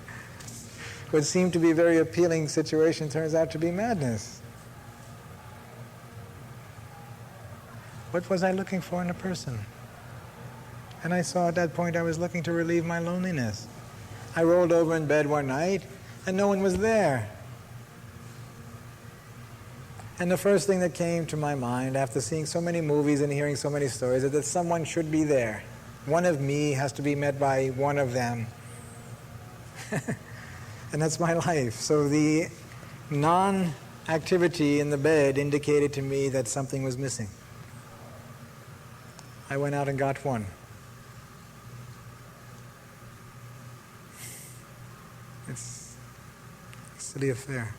What seemed to be a very appealing situation turns out to be madness. What was I looking for in a person? And I saw at that point I was looking to relieve my loneliness. I rolled over in bed one night and no one was there. And the first thing that came to my mind after seeing so many movies and hearing so many stories is that someone should be there. One of me has to be met by one of them. And that's my life. So the non-activity in the bed indicated to me that something was missing. I went out and got one. silly affair.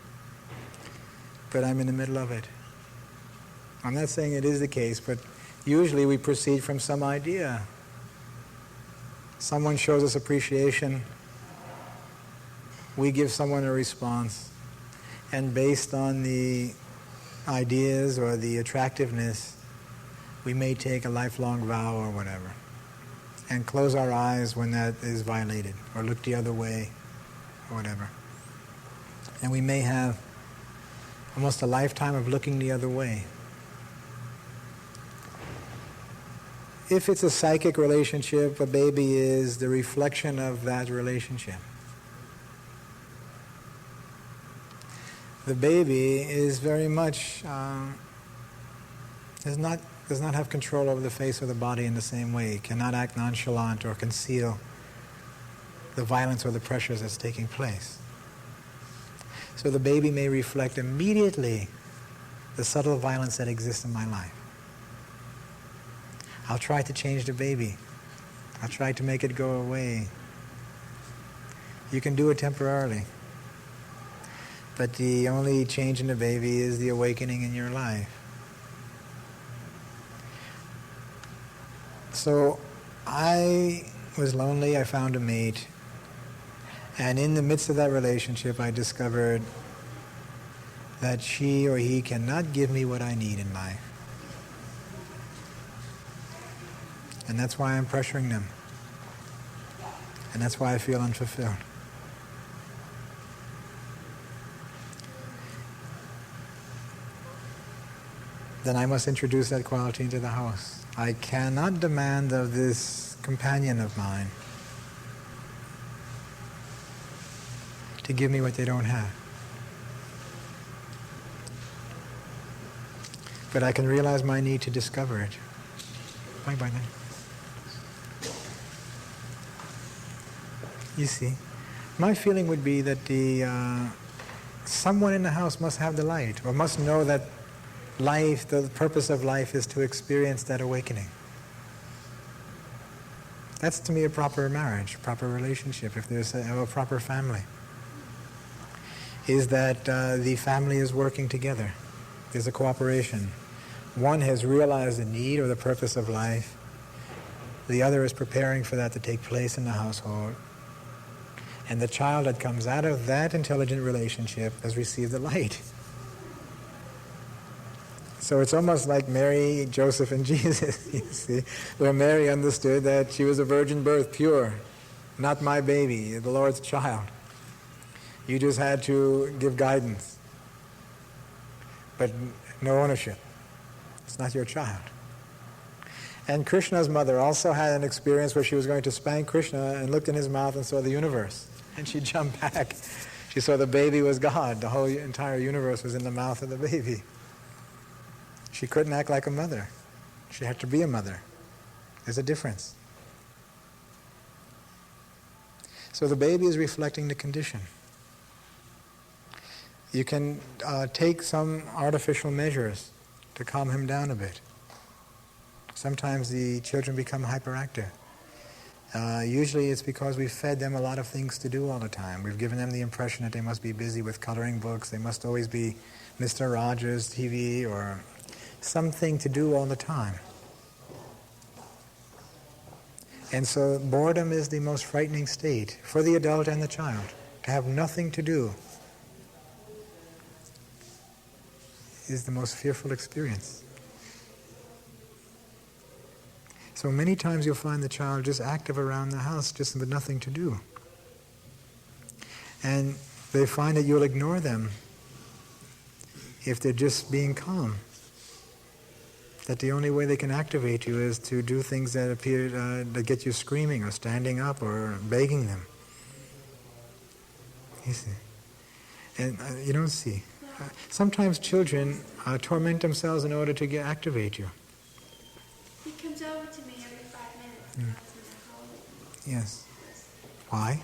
But I'm in the middle of it. I'm not saying it is the case, but usually we proceed from some idea. Someone shows us appreciation, we give someone a response, and based on the ideas or the attractiveness, we may take a lifelong vow or whatever, and close our eyes when that is violated, or look the other way, or whatever. And we may have almost a lifetime of looking the other way. If it's a psychic relationship, a baby is the reflection of that relationship. The baby is very much, does not have control over the face or the body in the same way, cannot act nonchalant or conceal the violence or the pressures that's taking place. So the baby may reflect immediately the subtle violence that exists in my life. I'll try to change the baby. I'll try to make it go away. You can do it temporarily. But the only change in the baby is the awakening in your life. So I was lonely, I found a mate, and in the midst of that relationship I discovered that she or he cannot give me what I need in life. And that's why I'm pressuring them. And that's why I feel unfulfilled. Then I must introduce that quality into the house. I cannot demand of this companion of mine to give me what they don't have. But I can realize my need to discover it. Bye-bye then. You see, my feeling would be that someone in the house must have the light, or must know that life, the purpose of life is to experience that awakening. That's to me a proper marriage, proper relationship, if there's a proper family. Is that the family is working together. There's a cooperation. One has realized the need or the purpose of life. The other is preparing for that to take place in the household. And the child that comes out of that intelligent relationship has received the light. So it's almost like Mary, Joseph, and Jesus, you see, where Mary understood that she was a virgin birth, pure, not my baby, the Lord's child. You just had to give guidance, but no ownership. It's not your child. And Krishna's mother also had an experience where she was going to spank Krishna and looked in his mouth and saw the universe. And she jumped back. She saw the baby was God. The whole entire universe was in the mouth of the baby. She couldn't act like a mother. She had to be a mother. There's a difference. So the baby is reflecting the condition. You can take some artificial measures to calm him down a bit. Sometimes the children become hyperactive. Usually it's because we've fed them a lot of things to do all the time. We've given them the impression that they must be busy with coloring books, they must always be Mr. Rogers' TV, or something to do all the time. And so boredom is the most frightening state for the adult and the child. To have nothing to do is the most fearful experience. So many times you'll find the child just active around the house, just with nothing to do. And they find that you'll ignore them if they're just being calm. That the only way they can activate you is to do things that appear that get you screaming or standing up or begging them. You see. And you don't see. Sometimes children torment themselves in order to activate you. He comes over to me every 5 minutes and asks me to hold it. Yes. Why?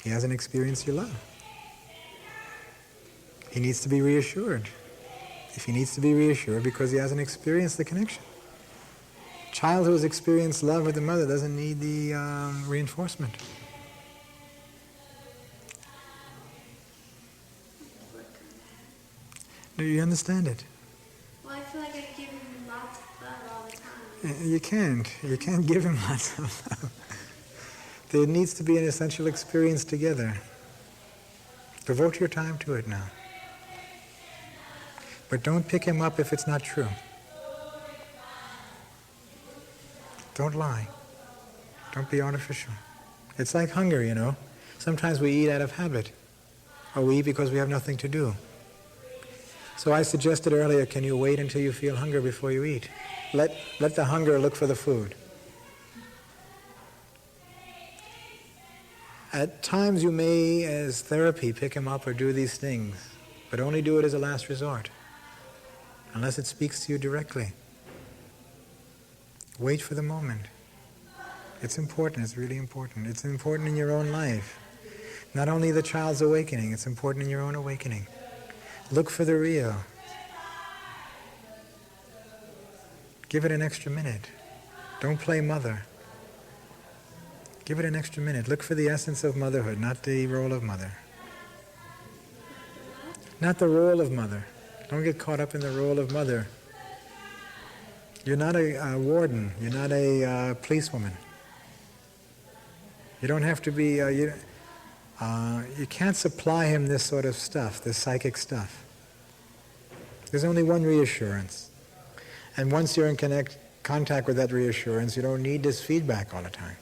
He hasn't experienced your love. He needs to be reassured. If he needs to be reassured, because he hasn't experienced the connection. Child who has experienced love with the mother doesn't need the reinforcement. Do you understand it? Well, I feel like I give him lots of love all the time. You can't. You can't give him lots of love. There needs to be an essential experience together. Devote your time to it now. But don't pick him up if it's not true. Don't lie. Don't be artificial. It's like hunger, you know. Sometimes we eat out of habit, or we eat because we have nothing to do. So I suggested earlier, can you wait until you feel hunger before you eat? Let the hunger look for the food. At times you may, as therapy, pick him up or do these things, but only do it as a last resort, unless it speaks to you directly. Wait for the moment. It's important, it's really important. It's important in your own life. Not only the child's awakening, it's important in your own awakening. Look for the real. Give it an extra minute. Don't play mother. Give it an extra minute. Look for the essence of motherhood, not the role of mother. Not the role of mother. Don't get caught up in the role of mother. You're not a warden. You're not a policewoman. You don't have to be, you can't supply him this sort of stuff, this psychic stuff. There's only one reassurance. And once you're in contact with that reassurance, you don't need this feedback all the time.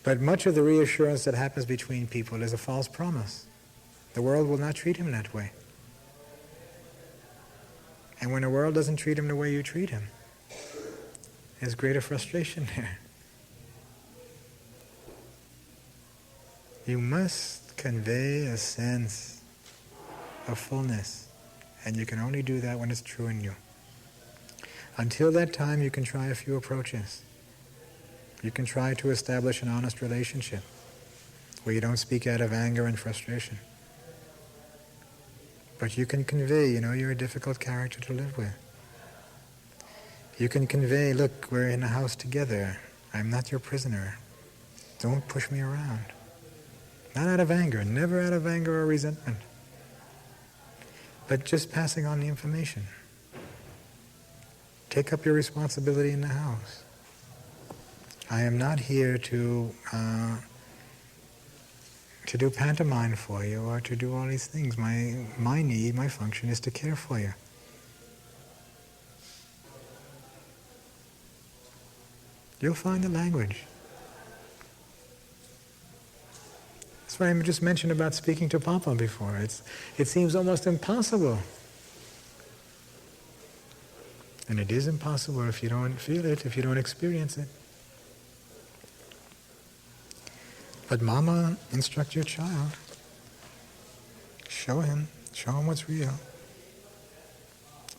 But much of the reassurance that happens between people is a false promise. The world will not treat him that way. And when the world doesn't treat him the way you treat him, there's greater frustration there. You must convey a sense of fullness, and you can only do that when it's true in you. Until that time, you can try a few approaches. You can try to establish an honest relationship where you don't speak out of anger and frustration. But you can convey, you're a difficult character to live with. You can convey, look, we're in a house together. I'm not your prisoner. Don't push me around. Not out of anger, never out of anger or resentment. But just passing on the information. Take up your responsibility in the house. I am not here to do pantomime for you or to do all these things. My need, my function is to care for you. You'll find the language. That's what I just mentioned about speaking to Papa before. It seems almost impossible. And it is impossible if you don't feel it, if you don't experience it. But Mama, instruct your child. Show him what's real.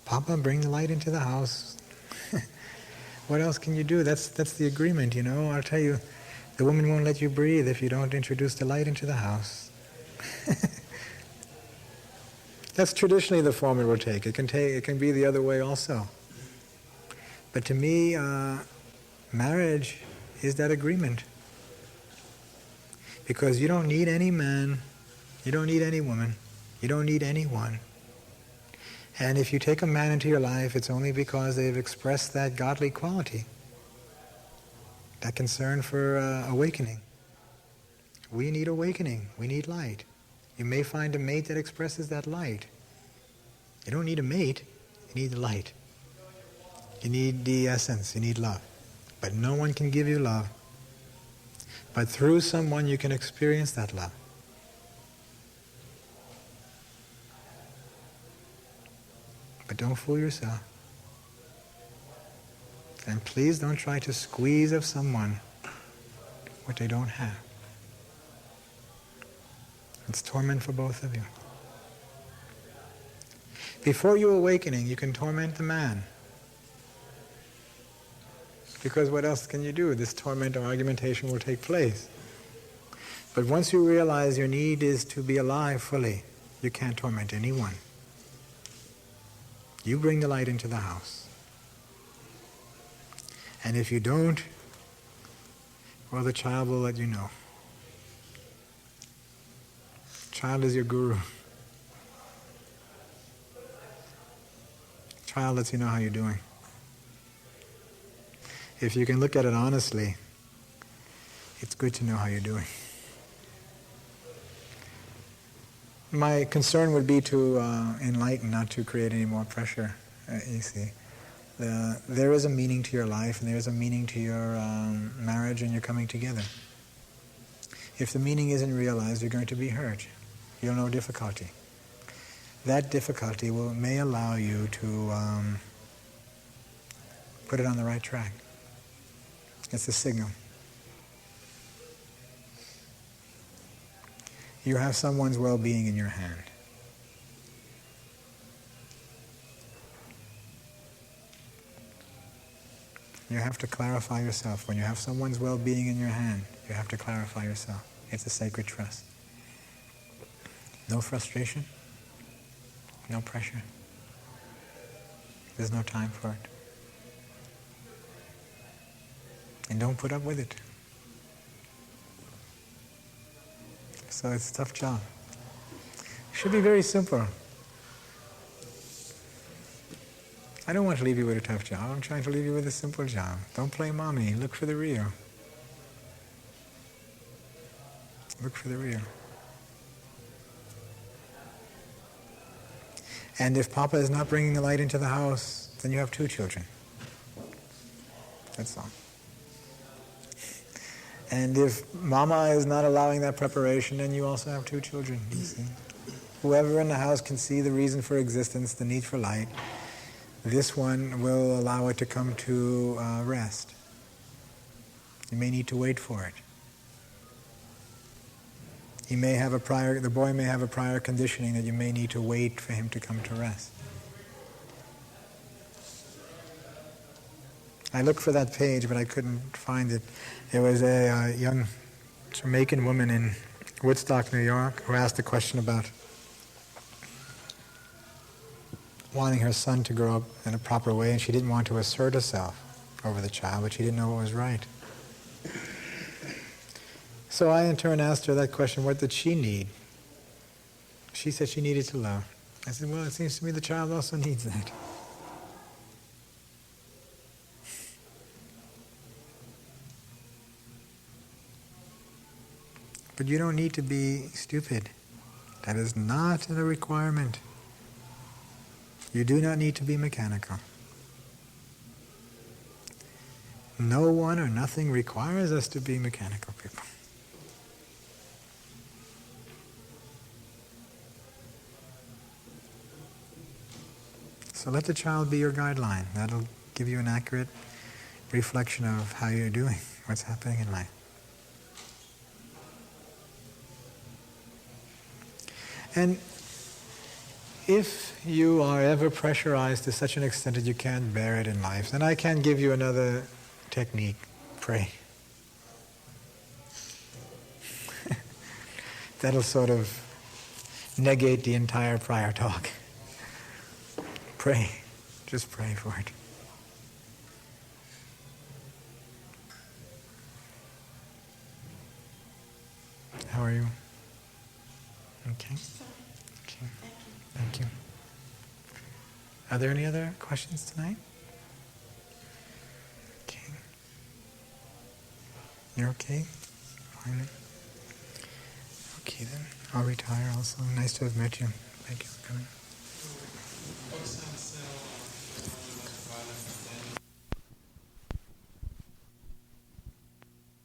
Papa, bring the light into the house. What else can you do? That's the agreement, I'll tell you, the woman won't let you breathe if you don't introduce the light into the house. That's traditionally the form it will take. It can be the other way also. But to me, marriage is that agreement. Because you don't need any man, you don't need any woman, you don't need anyone. And if you take a man into your life, it's only because they've expressed that godly quality, that concern for awakening. We need awakening, we need light. You may find a mate that expresses that light. You don't need a mate, you need the light. You need the essence, you need love. But no one can give you love. But through someone you can experience that love. But don't fool yourself. And please don't try to squeeze of someone what they don't have. It's torment for both of you. Before your awakening, you can torment the man. Because what else can you do? This torment or argumentation will take place. But once you realize your need is to be alive fully, you can't torment anyone. You bring the light into the house. And if you don't, well, the child will let you know. Child is your guru. child lets you know how you're doing. If you can look at it honestly, it's good to know how you're doing. My concern would be to enlighten, not to create any more pressure, you see. There is a meaning to your life, and there is a meaning to your marriage and your coming together. If the meaning isn't realized, you're going to be hurt. You'll know difficulty. That difficulty may allow you to put it on the right track. It's a signal. You have someone's well-being in your hand. You have to clarify yourself. When you have someone's well-being in your hand, you have to clarify yourself. It's a sacred trust. No frustration, no pressure. There's no time for it. And don't put up with it. So it's a tough job. It should be very simple. I don't want to leave you with a tough job. I'm trying to leave you with a simple job. Don't play mommy. Look for the real. Look for the real. And if Papa is not bringing the light into the house, then you have 2 children. That's all. And if Mama is not allowing that preparation, then you also have 2 children, you see. Whoever in the house can see the reason for existence, the need for light, this one will allow it to come to rest. You may need to wait for it. The boy may have a prior conditioning that you may need to wait for him to come to rest. I looked for that page, but I couldn't find it. There was a young Jamaican woman in Woodstock, New York, who asked a question about wanting her son to grow up in a proper way, and she didn't want to assert herself over the child, but she didn't know what was right. So I in turn asked her that question, what did she need? She said she needed to love. I said, well, it seems to me the child also needs that. But you don't need to be stupid. That is not a requirement. You do not need to be mechanical. No one or nothing requires us to be mechanical people. So let the child be your guideline. That'll give you an accurate reflection of how you're doing, what's happening in life. And if you are ever pressurized to such an extent that you can't bear it in life, then I can give you another technique. Pray. That'll sort of negate the entire prior talk. Pray. Just pray for it. How are you? Okay. Okay. Thank you. Are there any other questions tonight? Okay. You're okay? Fine. Okay then. I'll retire also. Nice to have met you. Thank you for coming.